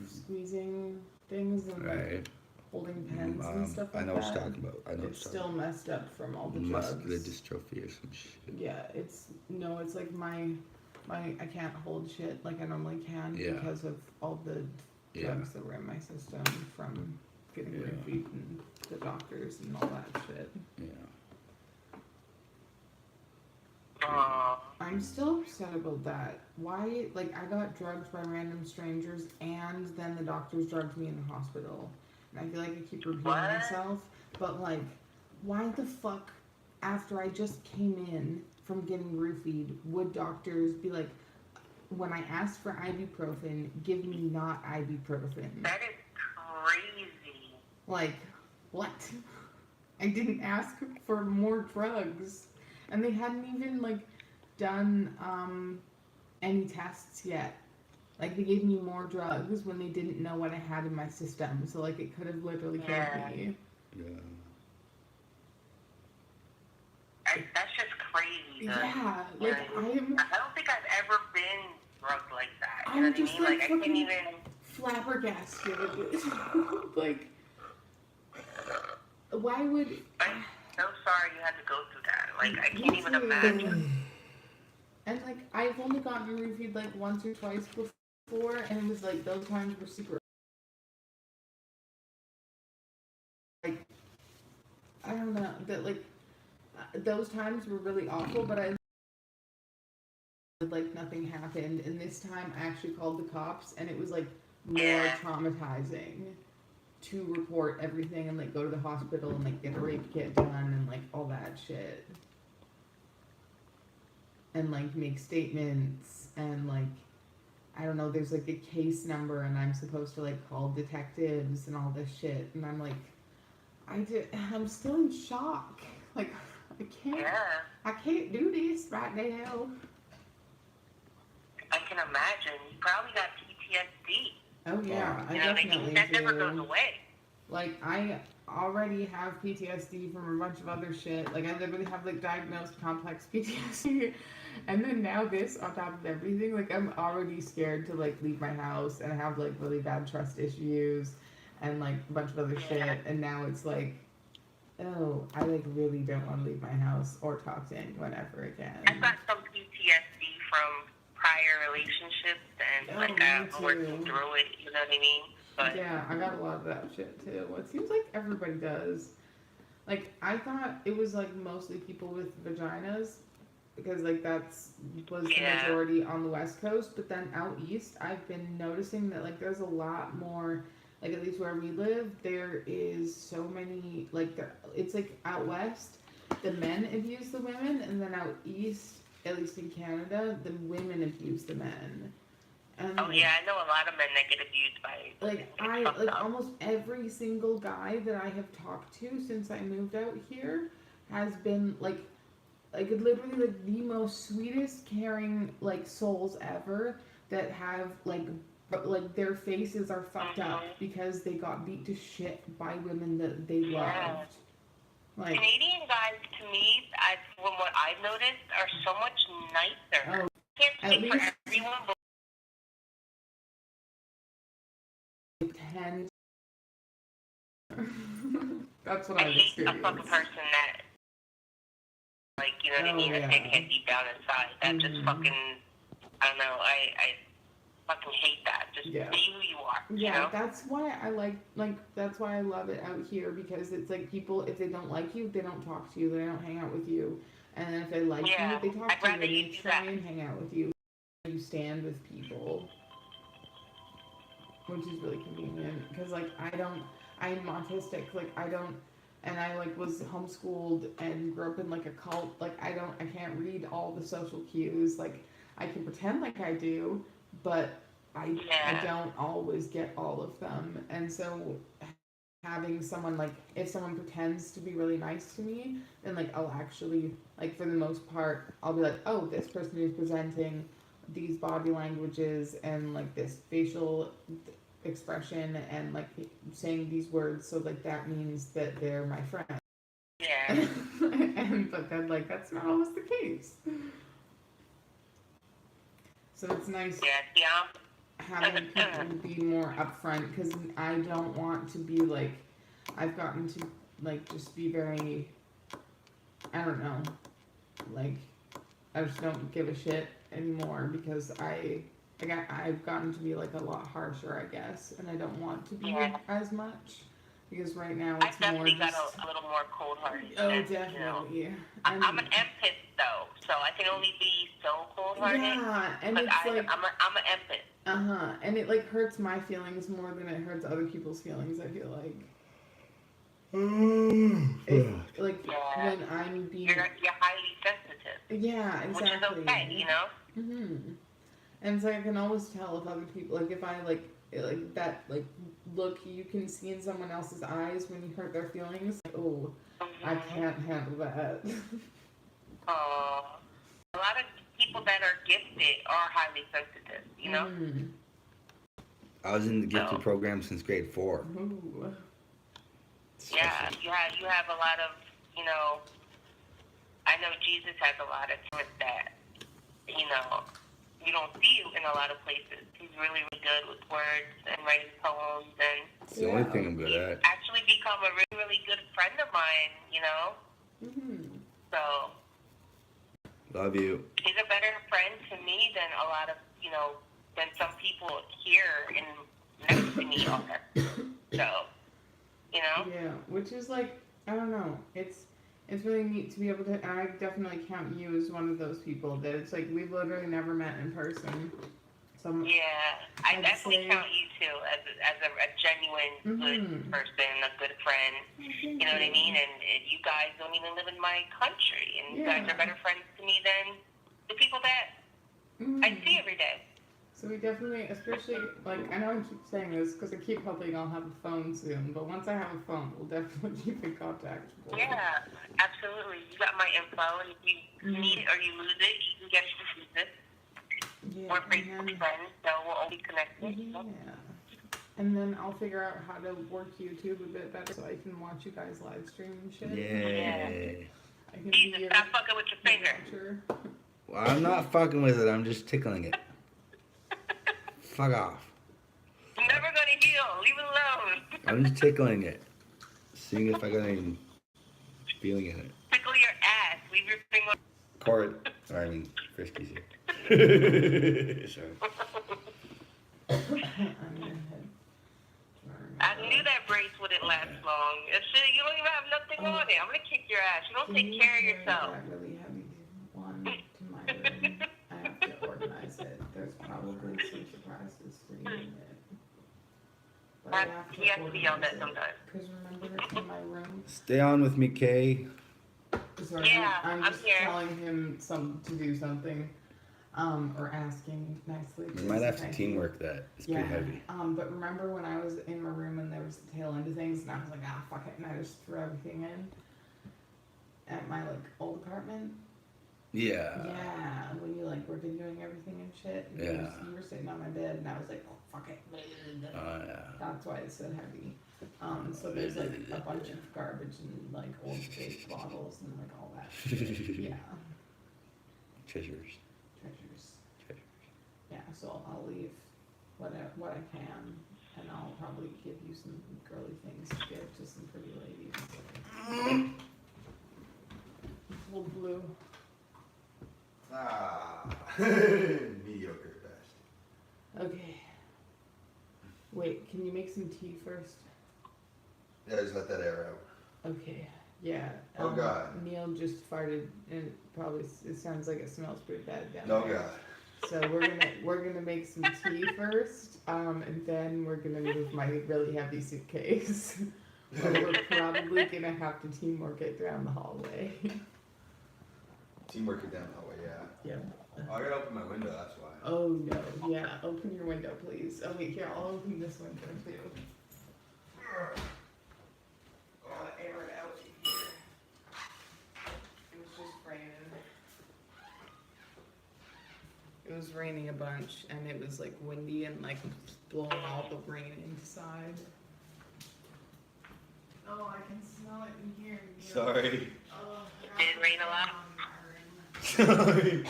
squeezing things and like Right. holding pens and stuff like I know what that. you're talking about. I know what It's you're still talking messed up from all the about. drugs. Muscular dystrophy or some shit. Yeah. It's like my I can't hold shit like I normally can Yeah. because of all the Yeah. drugs that were in my system from getting roofied and the doctors and all that shit. Yeah. I'm still upset about that. Why, like, I got drugged by random strangers and then the doctors drugged me in the hospital. And I feel like I keep repeating myself, but, like, why the fuck, after I just came in from getting roofied, would doctors be like, when I asked for ibuprofen, give me not ibuprofen? That is crazy. Like, what? I didn't ask for more drugs. And they hadn't even, like, done any tests yet. Like, they gave me more drugs when they didn't know what I had in my system. So, like, it could have literally killed me. Yeah. That's just crazy. Yeah, like, I don't think I've ever been drugged like that. You know I'm what I just, mean? like, I can't fucking even. flabbergasted. Like, why would... I'm so sorry you had to go through that. Like, I can't even imagine. And, like, I've only gotten roofied, like, once or twice before, and it was, like, those times were super... Like, I don't know, that, like, those times were really awful, but like, nothing happened, and this time I actually called the cops, and it was, like, more traumatizing to report everything and, like, go to the hospital and, like, get a rape kit done and, like, all that shit. And, like, make statements and, like, I don't know, there's, like, a case number and I'm supposed to, like, call detectives and all this shit. And I'm like, I'm still in shock. Like, I can't do this right now. I can imagine. You probably got PTSD. Oh, yeah, I You know, definitely that never do. goes away. Like, I already have PTSD from a bunch of other shit. Like, I literally have, like, diagnosed complex PTSD. And then now this on top of everything. Like, I'm already scared to, like, leave my house. And I have, like, really bad trust issues. And, like, a bunch of other shit. And now it's like, oh, I, like, really don't want to leave my house or talk to anyone ever again. I've got some PTSD from prior relationships. And, I'm working through it. You know what I mean? But yeah, I got a lot of that shit too. Well, it seems like everybody does. Like, I thought it was, like, mostly people with vaginas, because, like, was the majority on the West Coast, but then out east, I've been noticing that, like, there's a lot more, like, at least where we live, there is so many, like, it's, like, out west, the men abuse the women, and then out east, at least in Canada, the women abuse the men. And Oh yeah, I know a lot of men that get abused by. almost every single guy that I have talked to since I moved out here has been like literally like the most sweetest, caring like souls ever that have like their faces are fucked up because they got beat to shit by women that they loved. Like Canadian guys, to me, from what I've noticed, are so much nicer. Oh, Can't at speak for least- everyone, but 10. That's what I I've hate a fucking experienced. person that, like, you know what I mean, Oh, a yeah. dickhead deep down inside. That just Mhm. fucking, I don't know, I fucking hate that. Just Yeah. be who you are, you Yeah, know? that's why I that's why I love it out here, because it's like people, if they don't like you, they don't talk to you, they don't hang out with you, and then if they like Yeah, you, they talk I'd to you rather and you they do try that. and hang out with you. You stand with people, which is really convenient because like I'm autistic, like I don't, and I like was homeschooled and grew up in like a cult, like I can't read all the social cues, like I can pretend like I do, but I don't always get all of them, and so having someone like, if someone pretends to be really nice to me, then like I'll actually, like for the most part, I'll be like, oh, this person is presenting these body languages and like this facial expression and like saying these words, so like that means that they're my friend. Yeah. And but then like that's not always the case. So it's nice Yeah, having people be more upfront, because I don't want to be like, I've gotten to like just be very, I don't know, like I just don't give a shit anymore, because I've gotten to be like a lot harsher, I guess, and I don't want to be as much, because right now I've it's more definitely just, got a little more cold-hearted. oh than, definitely. You know, I'm an empath though, so I can only be so cold-hearted. Yeah, and But it's like, I'm an empath. and it like hurts my feelings more than it hurts other people's feelings, I feel like. If, like when I'm being, You're highly sensitive. yeah, exactly. Which is okay, you know. Mhm. And so I can always tell if other people, like if I like that like look you can see in someone else's eyes when you hurt their feelings. Like, oh, I can't handle that. A lot of people that are gifted are highly sensitive, you know. I was in the gifted program since grade 4. Ooh. Yeah, you have a lot of, you know. I know Jesus has a lot of talent that, you know, you don't see in a lot of places. He's really, really good with words and writing poems, and It's the only thing I'm good he's at. actually become a really, really good friend of mine, you know. So Love you. he's a better friend to me than a lot of, you know, than some people here in next to me are. So, you know. Yeah, which is like, I don't know. It's really neat to be able to, and I definitely count you as one of those people that it's like we've literally never met in person. So Yeah, I I'd definitely say- count you too as a genuine good person, a good friend. You know what I mean? And you guys don't even live in my country, and you guys Yeah. are better friends to me than the people that I see every day. So we definitely, especially, like, I know I keep saying this because I keep hoping I'll have a phone soon, but once I have a phone, we'll definitely keep in contact. Yeah, absolutely. You got my info, and if you need it or you lose it, you can get it to use it. Yeah, We're Facebook friends, so we'll all be connected. yeah. And then I'll figure out how to work YouTube a bit better so I can watch you guys live stream and shit. Yeah. I can Jesus, be your stop fucking with your finger. watcher. Well, I'm not fucking with it. I'm just tickling it. Fuck off. I'm never gonna heal. Leave it alone. I'm just tickling it. Seeing if I got any feeling in it. Tickle your ass. Leave your finger. Cord. Or I mean, Frisky's here. Sorry. I'm gonna head. I knew that brace wouldn't last long. It's shit, you don't even have nothing on it. I'm gonna kick your ass. You don't take care of yourself. That really heavy one to my room. I have to organize it. There's probably some surprises for you in it. But I have to He has to be yelled organize at sometimes. Because remember, in my room, Stay on with me, Kay. Sorry, Yeah, I'm I'm just here. telling him to do something, or asking nicely. We please might and have to thank you. teamwork that. It's Yeah. pretty heavy. But remember when I was in my room and there was the tail end of things, and I was like, ah, fuck it, and I just threw everything in at my like old apartment. Yeah. Yeah, when you like were videoing everything and shit. And you were sitting on my bed, and I was like, oh, fuck it. Oh yeah. That's why it's so heavy. So there's like a bunch of garbage and like old vape bottles and like all that shit. Yeah, Treasures. treasures. Treasures. Yeah, so I'll leave what I can, and I'll probably give you some girly things to give to some pretty ladies. Little blue. Ah. Mediocre best. Okay. Wait, can you make some tea first? Yeah, just let that air out. Okay. Yeah. Oh, God. Neil just farted, and it sounds like it smells pretty bad down No there. God. So we're gonna make some tea first, and then we're gonna move my really heavy suitcase. But we're probably gonna have to teamwork it down the hallway. Teamwork it down the hallway, yeah. Yeah. Oh, I gotta open my window, that's why. Oh no. Yeah. Open your window, please. Oh wait, here I'll open this window too. Gotta air it out in here. It was just raining. It was raining a bunch, and it was like windy and like blowing all the rain inside. Oh, I can smell it in here. Neil. Sorry. Oh, Did it rain a lot? Sorry.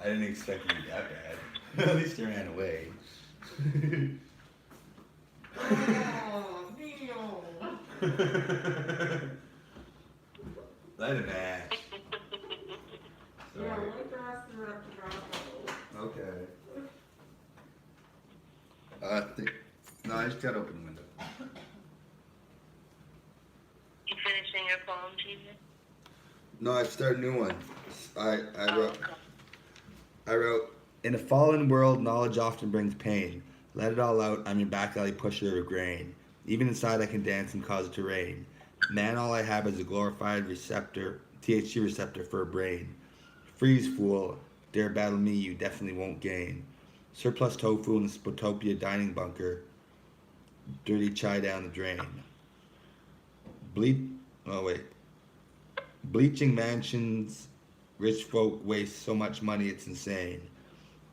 I didn't expect it to be that bad. At least you ran away. Oh, Neil. Let it match. Yeah, Sorry. let the rest of it up to Bravo. Okay. No, I just gotta open the window. You finishing your poem, Jesus? No, I started a new one. I Oh, wrote. I wrote, in a fallen world, knowledge often brings pain. Let it all out, I'm your back alley pusher of grain. Even inside I can dance and cause it to rain. Man, all I have is a glorified receptor, THC receptor for a brain. Freeze, fool, dare battle me, you definitely won't gain. Surplus tofu in the Spotopia dining bunker. Dirty chai down the drain. Bleaching mansions, rich folk waste so much money it's insane.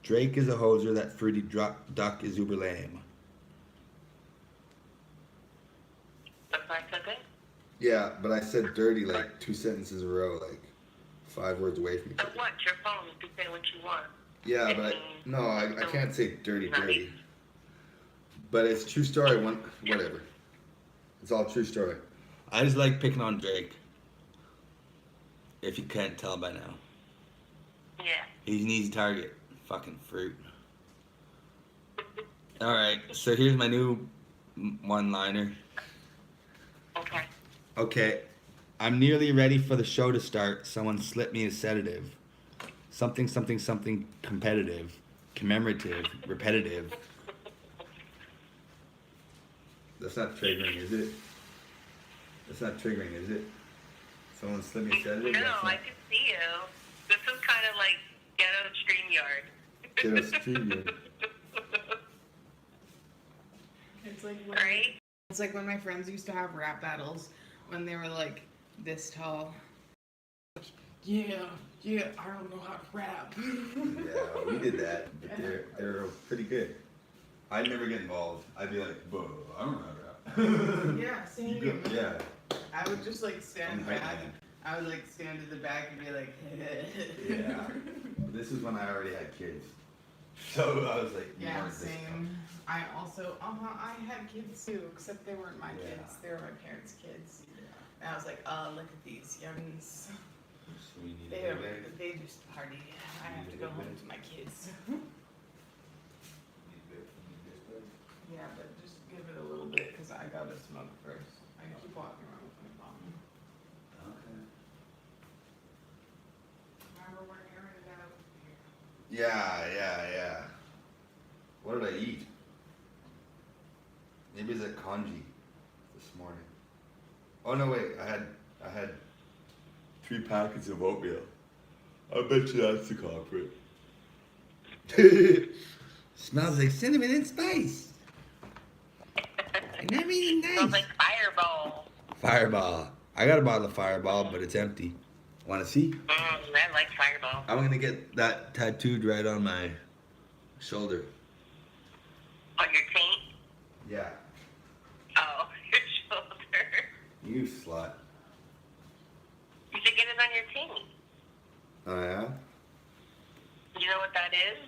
Drake is a hoser, that fruity duck is uber lame. that's like okay. Yeah, but I said dirty like 2 sentences in a row, like 5 words away from each So other. what? Your poem, you can say what you want. Yeah, but I can't say dirty. But it's true story. Whatever. It's all true story. I just like picking on Drake. If you can't tell by now, Yeah. he's an easy target. Fucking fruit. All right, so here's my new one-liner. Okay. Okay, I'm nearly ready for the show to start. Someone slip me a sedative. Something competitive, commemorative, repetitive. That's not triggering, is it? That's not triggering, is it? Someone slip me a sedative? No, That's I not- can see you. This is kind of like ghetto StreamYard. Get a StreamYard. It's like when, Right? it's like when my friends used to have rap battles when they were like this tall. Yeah, I don't know how to rap. Yeah, we did that, but they're pretty good. I'd never get involved. I'd be like, "Boo, I don't know how to rap." Yeah, same. You go- yeah, I would just like stand I'm in the the hype back. man. I would like stand in the back and be like, Yeah. This is when I already had kids, so I was like, "You Yeah, weren't this same. I also, I had kids too, except they weren't my Yeah. kids. They were my parents' kids. Yeah. And I was like, look at these youngs. So we need They a don't, big they just party. I have to go home to my kids. Yeah, but just give it a little bit because I gotta smoke first. I keep walking around with my bomb. Okay. Remember, we're airing it out here. Yeah. What did I eat? Maybe it's at Kanji this morning. Oh no, wait. I had 3 packets of oatmeal. I bet you that's the culprit. Smells like cinnamon and spice. And everything Smells nice. like Fireball. Fireball. I got a bottle of Fireball, but it's empty. Want to see? I like Fireball. I'm gonna get that tattooed right on my shoulder. On your taint? Yeah. Oh, your shoulder. You slut. You should get it on your taint. Oh yeah? You know what that is?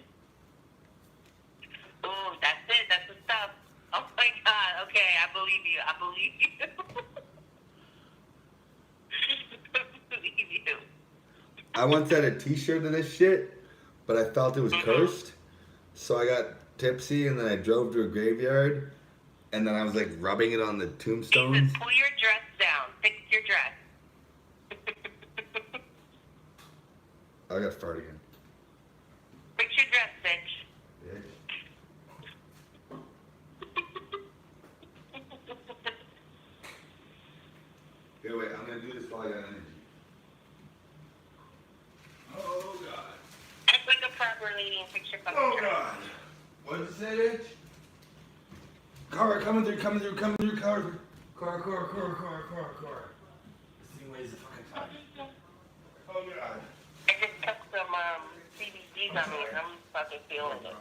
Ooh, that's it. That's the stuff. Oh my God. Okay, I believe you. I believe you. I believe you. I once had a t-shirt of this shit, but I felt it was cursed. So I got tipsy and then I drove to a graveyard and then I was like rubbing it on the tombstones. Jesus, pull your dress down. Fix your dress. I gotta fart again. Fix your dress, bitch. Here, wait, I'm gonna do this while I got energy. Oh god. Act like a proper lady and fix your fucking Oh dress. god. What did you say, bitch? Car coming through, car. Car. This thing weighs a fucking ton. Oh god. I just took some CBDs on me and I'm fucking feeling it.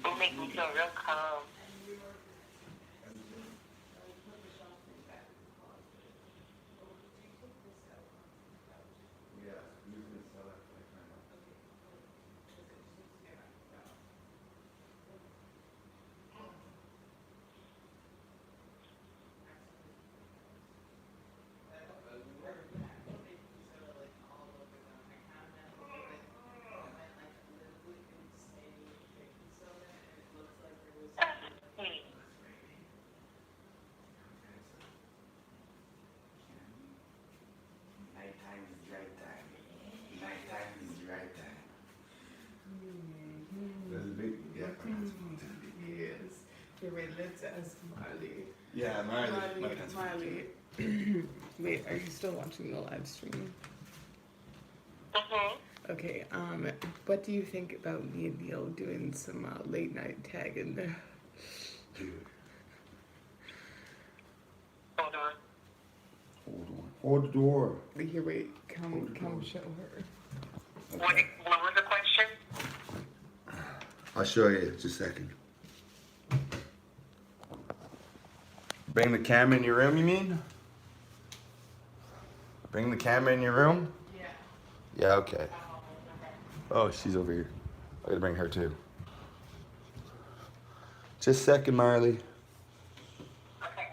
It'll make me feel real calm. Nighttime is the right time. Nighttime is the right time. There's a big, yeah. Yes. Okay, wait, let's ask Marley. Yeah, Marley. Wait, are you still watching the live stream? Mm-hmm. Okay, what do you think about me and Neil doing some late night tagging? Dude. Hold on. Hold the door. Here, wait, come show her. What was the question? I'll show you in just a second. Bring the camera in your room, you mean? Bring the camera in your room? Yeah. Yeah, okay. Oh, she's over here. I gotta bring her too. Just a second, Marley. Okay.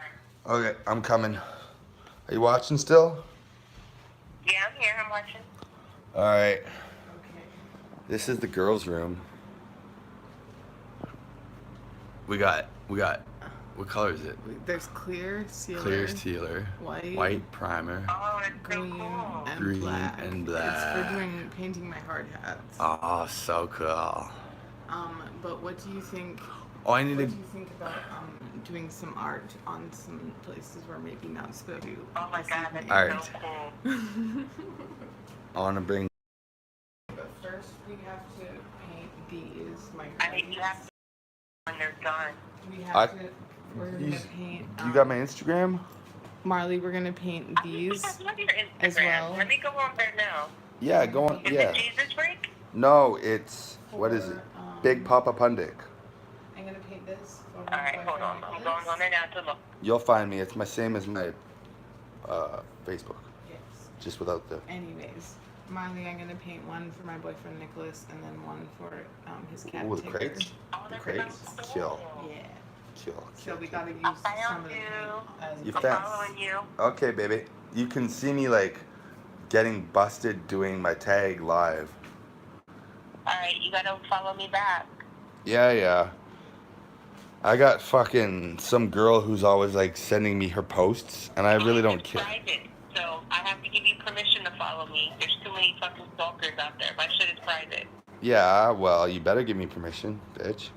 Okay, I'm coming. Are you watching still? Yeah, I'm here. I'm watching. Alright. Okay. This is the girls' room. We got, what color is it? There's clear, sealer, Clear sealer, white primer, Oh, it's so green, cool. and Green black. and It's black. for painting my hard hats. oh, so cool. But what do you think? Oh, I What need do to, you think about doing some art on some places where maybe not supposed to? Oh my God, that's Alright. so cool. I wanna bring, But first, we have to paint these. I mean, you have to when they're done. We I- have to. We're gonna paint. you got my Instagram? Marley, we're gonna paint these. I love your Instagram. as well. Let me go on there now. Yeah, go on, Is yeah. it Jesus Freak? No, it's, what is it? Big Papa Pundik. I'm gonna paint this. For my Alright, hold on. boyfriend I'm going on there now to look. You'll find me, it's my same as my, Facebook, Yes. just without the, Anyways, Marley, I'm gonna paint one for my boyfriend Nicholas, and then one for his cat. ooh, the Tigger. crates? Oh, The that's crates? so cool. Chill, Yeah. chill, So chill. we gotta use I some found of the you. paint as You I'm found- following you. Okay, baby. You can see me like getting busted doing my tag live. Alright, you gotta follow me back. Yeah. I got fucking some girl who's always like sending me her posts, and I really don't It's care. private, so I have to give you permission to follow me. There's too many fucking stalkers out there. My shit is private. Yeah, well, you better give me permission, bitch.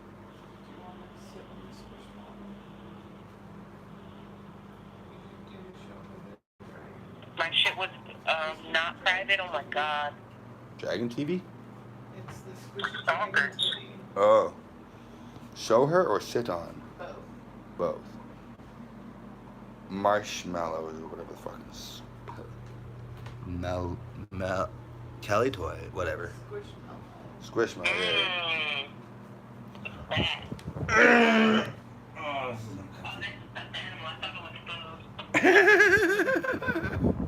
shit. Oh my god. Dragon TV? It's the squishy Stalker. dragon titty. Oh. Show her or sit on? Both. Both. Marshmallows or whatever the fuck is. Kelly toy, whatever. Squishmallow. Squishmallow. That. Yeah. Oh, Oh, that's an animal. I thought it was a bug.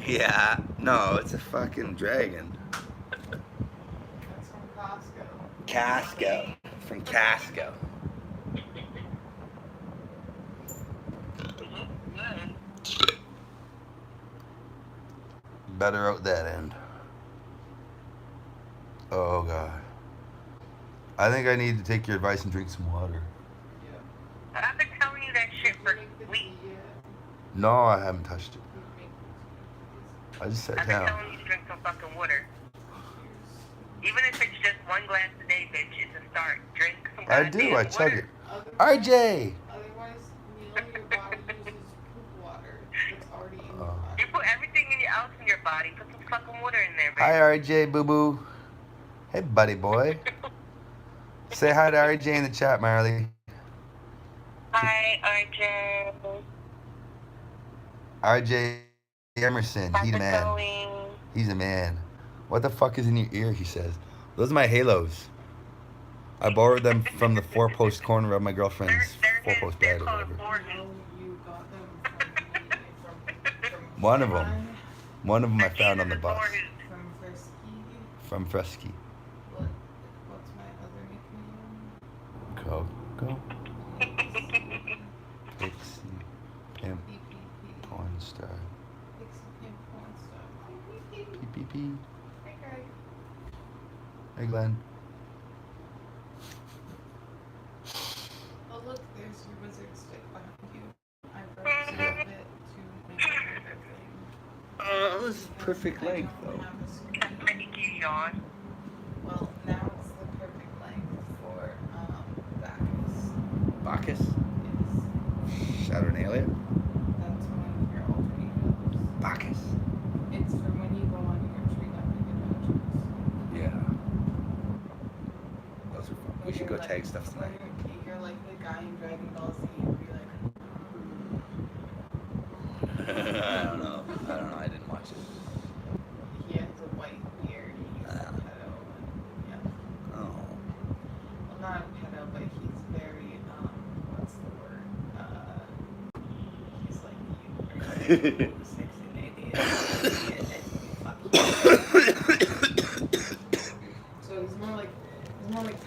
Yeah. No, it's a fucking dragon. That's from Costco. Casco. From Casco. Good. Better out that end. Oh god. I think I need to take your advice and drink some water. Yeah. I've been telling you that shit for Make the weeks. tea, No, I haven't touched it. Make I just sat I've been down. telling you to drink some fucking water. Even if it's just 1 glass a day, bitch, it's a start. Drink some I goddamn do, I chug water. it. Otherwise- RJ! Otherwise, you know your body uses poop water that's already in your Oh. body. You put everything else in your body. Put some fucking water in there, Hi bitch. RJ, boo boo. Hey buddy boy. Say hi to RJ in the chat, Marley. Hi, RJ. RJ Emerson, How's he's a it man. going? He's a man. What the fuck is in your ear, he says. Those are my halos. I borrowed them from the four-post corner of my girlfriend's four-post They're bed or called whatever. Fortnite. No, you got them from One of 'em. Fry, One of them I They're found on the Jesus bus. Fortnite. From Frisky. From Fresky. What's my other nickname? Go, go. Pixie, Pimp, PPP. Porn Star. Pixie Pimp Porn Star. PPP. Hey, Greg. Hey Glenn. Oh, look, there's your wizard stick behind you. I broke some of it to make it a bigger thing. Oh, it was perfect I length don't though. have a screen. Thank you, Yawn. Well, now it's the perfect length for Bacchus. Bacchus? It's, Saturnalia? that's one of your alter egos. Bacchus. It's for when you go on your tree hopping adventures. Yeah. Those are fun. We When should you're go like- tag stuff when tonight. You're like the guy in Dragon Ball Z and be like, I don't know. I didn't watch it. he has a white beard, he's a pedo, and yeah. Oh. Well, not a pedo, but he's very, what's the word? He's like you. Sexy lady. So he's more like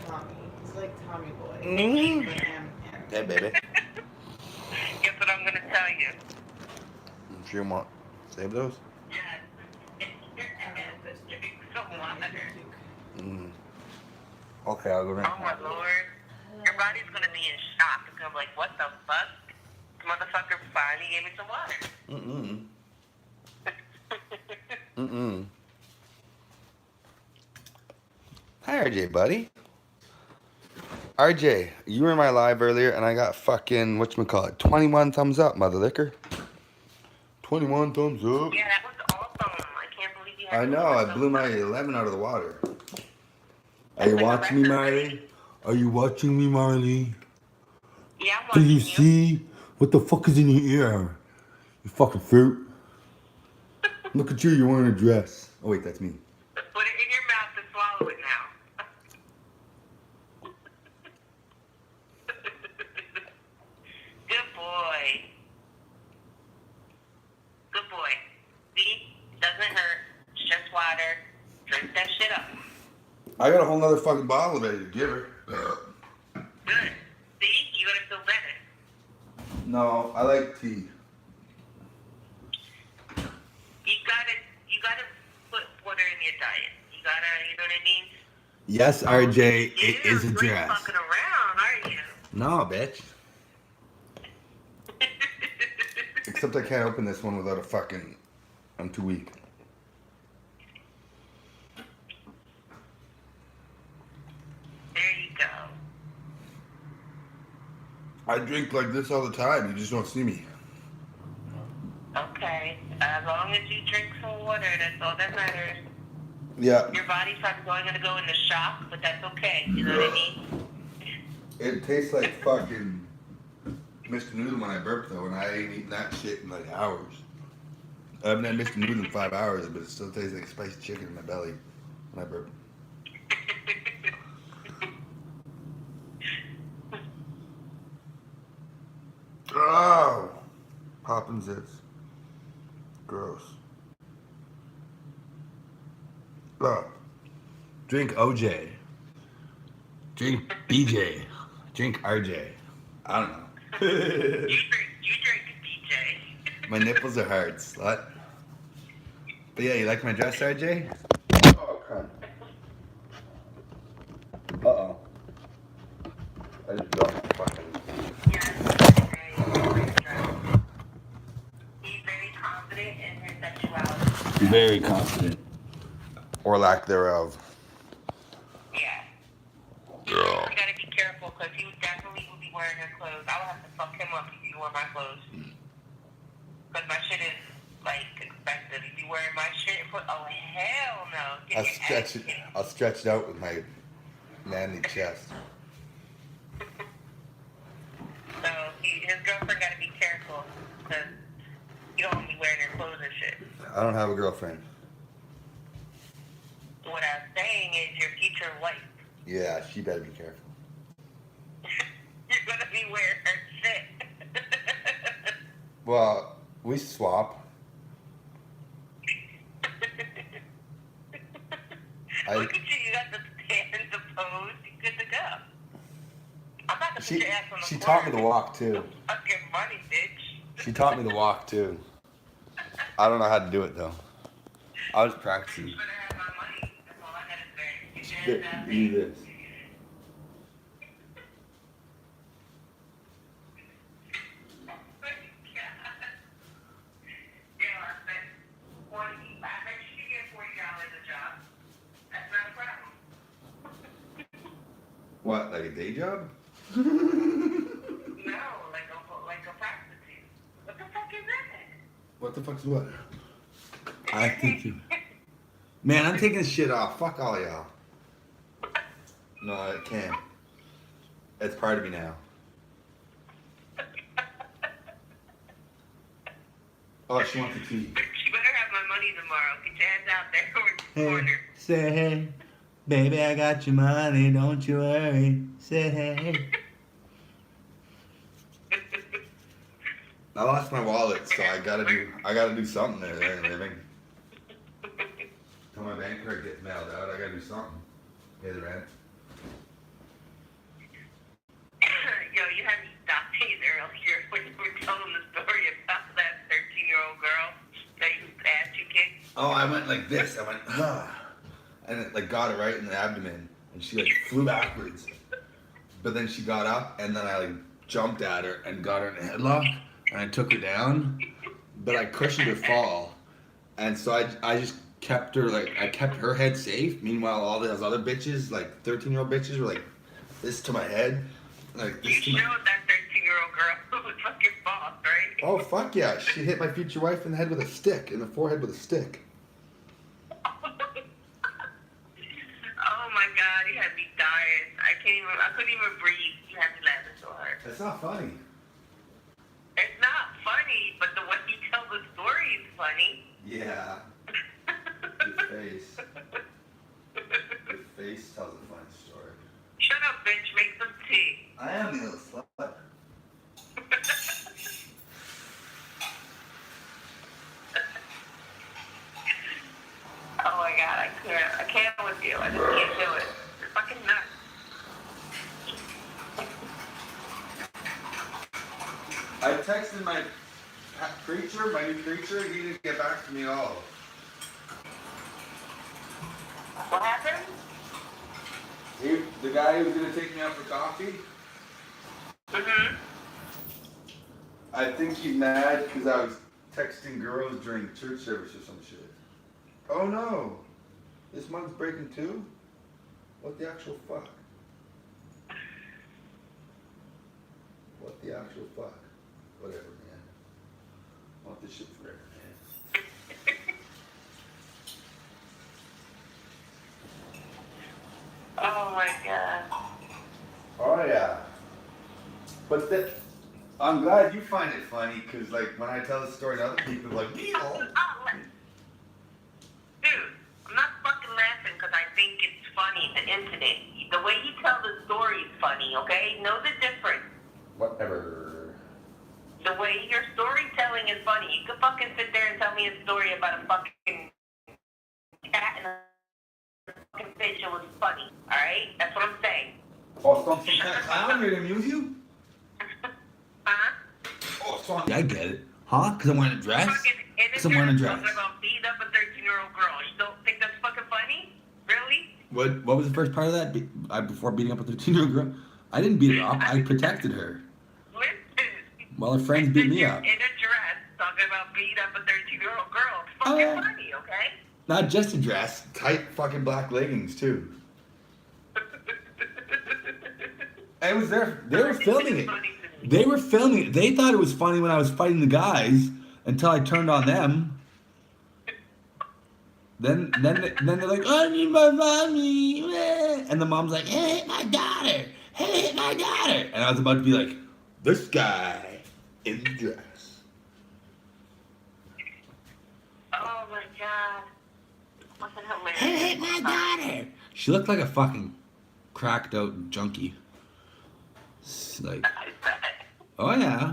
Tommy. He's like Tommy Boy. Mm. And Hey, baby. Guess what I'm gonna tell you? I'm sure you want save those? Yes. Drink some water. Mm. Okay, I'll go drink. Oh my lord. Your body's gonna be in shock. It's gonna be like, what the fuck? This motherfucker finally gave me some water. Mm-mm. Hi, RJ, buddy. RJ, you were in my live earlier, and I got fucking, whatchamacallit, 21 thumbs up, mother liquor. 21 thumbs up. Yeah, that was awesome. I can't believe you had I know, I blew my lemon out of the water. Are you watching me, Marley? Are you watching me, Marley? Yeah, I'm Do watching you you. see? What the fuck is in your ear? You fucking fruit. Look at you, you're wearing a dress. Oh wait, that's me. Put it in your mouth and swallow it now. Good boy. Good boy. See? Doesn't hurt. It's just water. Drink that shit up. I got a whole nother fucking bottle ready to give her. Good. See? You're gonna feel better. No, I like tea. You gotta put water in your diet. You gotta, you know what I mean? Yes, RJ, it Yeah, is a you're dress. fucking around, aren't you? No, bitch. Except I can't open this one without a fucking... I'm too weak. There you go. I drink like this all the time. You just don't see me. Okay. as long as you drink some water, that's all that matters. Yeah. Your body's probably going to go into shock, but that's okay. You know what I mean? It tastes like fucking Mr. Noodle when I burp though, and I ain't eating that shit in like hours. I haven't had Mr. Noodle in 5 hours, but it still tastes like spicy chicken in my belly when I burp. Oh, popping zits. Gross. Oh. Drink OJ. Drink BJ. Drink RJ. I don't know. You drink DJ. My nipples are hard, slut. But yeah, you like my dress, RJ? Oh, crap. Uh-oh. I just dropped my fucking... He's very confident in his sexuality. Very confident. Or lack thereof. Yeah. You Girl. gotta be careful because he definitely will be wearing her clothes. I would have to fuck him up if he wore my clothes. Because my shit is, like, expensive. If you wearing my shit, oh, hell no. Get I'll your stretch ass it. kicked. I'll stretch it out with my manly chest. So his girlfriend gotta be careful because you don't want to be wearing her clothes and shit. I don't have a girlfriend. What I'm saying is your future wife. Yeah, she better be careful. You're gonna be wearing her shit. Well, we swap. Look at you got the stand, the pose, you're good to go. I'm about to put your ass on the She floor. taught me to walk too. Fucking money, bitch. She taught me to walk too. I don't know how to do it though. I was practicing. You better have my money. That's all I gotta say. You better have Do this. What, like a day job? No, like a prostitute. What the fuck is that? What the fuck's what? I think you. Man, I'm taking this shit off. Fuck all y'all. No, I can't. It's part of me now. Oh, she wants the tea. You better have my money tomorrow. Get your ass out there in the corner. Say hey, baby, I got your money. Don't you worry. Say hey. I lost my wallet, so I gotta do something there. There and living. Till my bank card gets mailed out, I gotta do something. Pay the rent. Yo, you had me stop me earlier when you were telling the story about that 13-year-old girl that you asked you kicked. Oh, I went like this. I went, and it like got her right in the abdomen, and she like flew backwards. But then she got up, and then I like jumped at her and got her in a headlock, and I took her down, but I cushioned her fall, and so I just kept her like I kept her head safe. Meanwhile, all those other bitches, like 13-year-old bitches, were like this to my head, like You this to showed my. that 13-year-old girl who was fucking boss, right? Oh fuck yeah! She hit my future wife in the head with a stick, in the forehead with a stick. Oh my god, you had me dying. I couldn't even breathe. You had me laughing so hard. That's not funny. It's not funny, but the way you tell the story is funny. Yeah. Your face. Your face tells a funny story. Shut up, bitch. Make some tea. I am a little slut. Oh my god, I can't with you. I just can't do it. You're fucking nuts. I texted my preacher, my new preacher, he didn't get back to me at all. What happened? The guy who was gonna take me out for coffee, Mm-hmm. I think he's mad because I was texting girls during church service or some shit. Oh no! This month's breaking too? What the actual fuck? What the actual fuck? Whatever, man. I want this shit forever, man. god. Oh yeah. But I'm glad you find it funny, cause like when I tell the story to other people, they're like, Beetle. Dude, I'm not fucking laughing because I think it's funny, the incident. The way you tell the story is funny, okay? Know the difference. Whatever. The way your storytelling is funny. You could fucking sit there and tell me a story about a fucking cat and a fucking fish. It was funny, alright? That's what I'm saying. Oh, some kind of clown here to amuse you? Huh? Oh, so I get it. Huh? Cause I'm wearing a dress? Cause I'm wearing a dress. Talking about beating up a 13-year-old girl. You don't think that's fucking funny? Really? What was the first part of that? Before beating up a 13-year-old girl? I didn't beat her up. I protected her. Listen. While her friends beat me up. In a dress, talking about beating up a 13-year-old girl. It's fucking funny, okay? Not just a dress. Tight fucking black leggings too. It was there. They were filming it. They were filming it. They thought it was funny when I was fighting the guys until I turned on them. Then they're like, I need my mommy. And the mom's like, hey, my daughter. Hey, my daughter. And I was about to be like, this guy in the dress. Oh my god. Wasn't hilarious. Hey, my daughter. She looked like a fucking cracked out junkie. Like, I bet. oh yeah.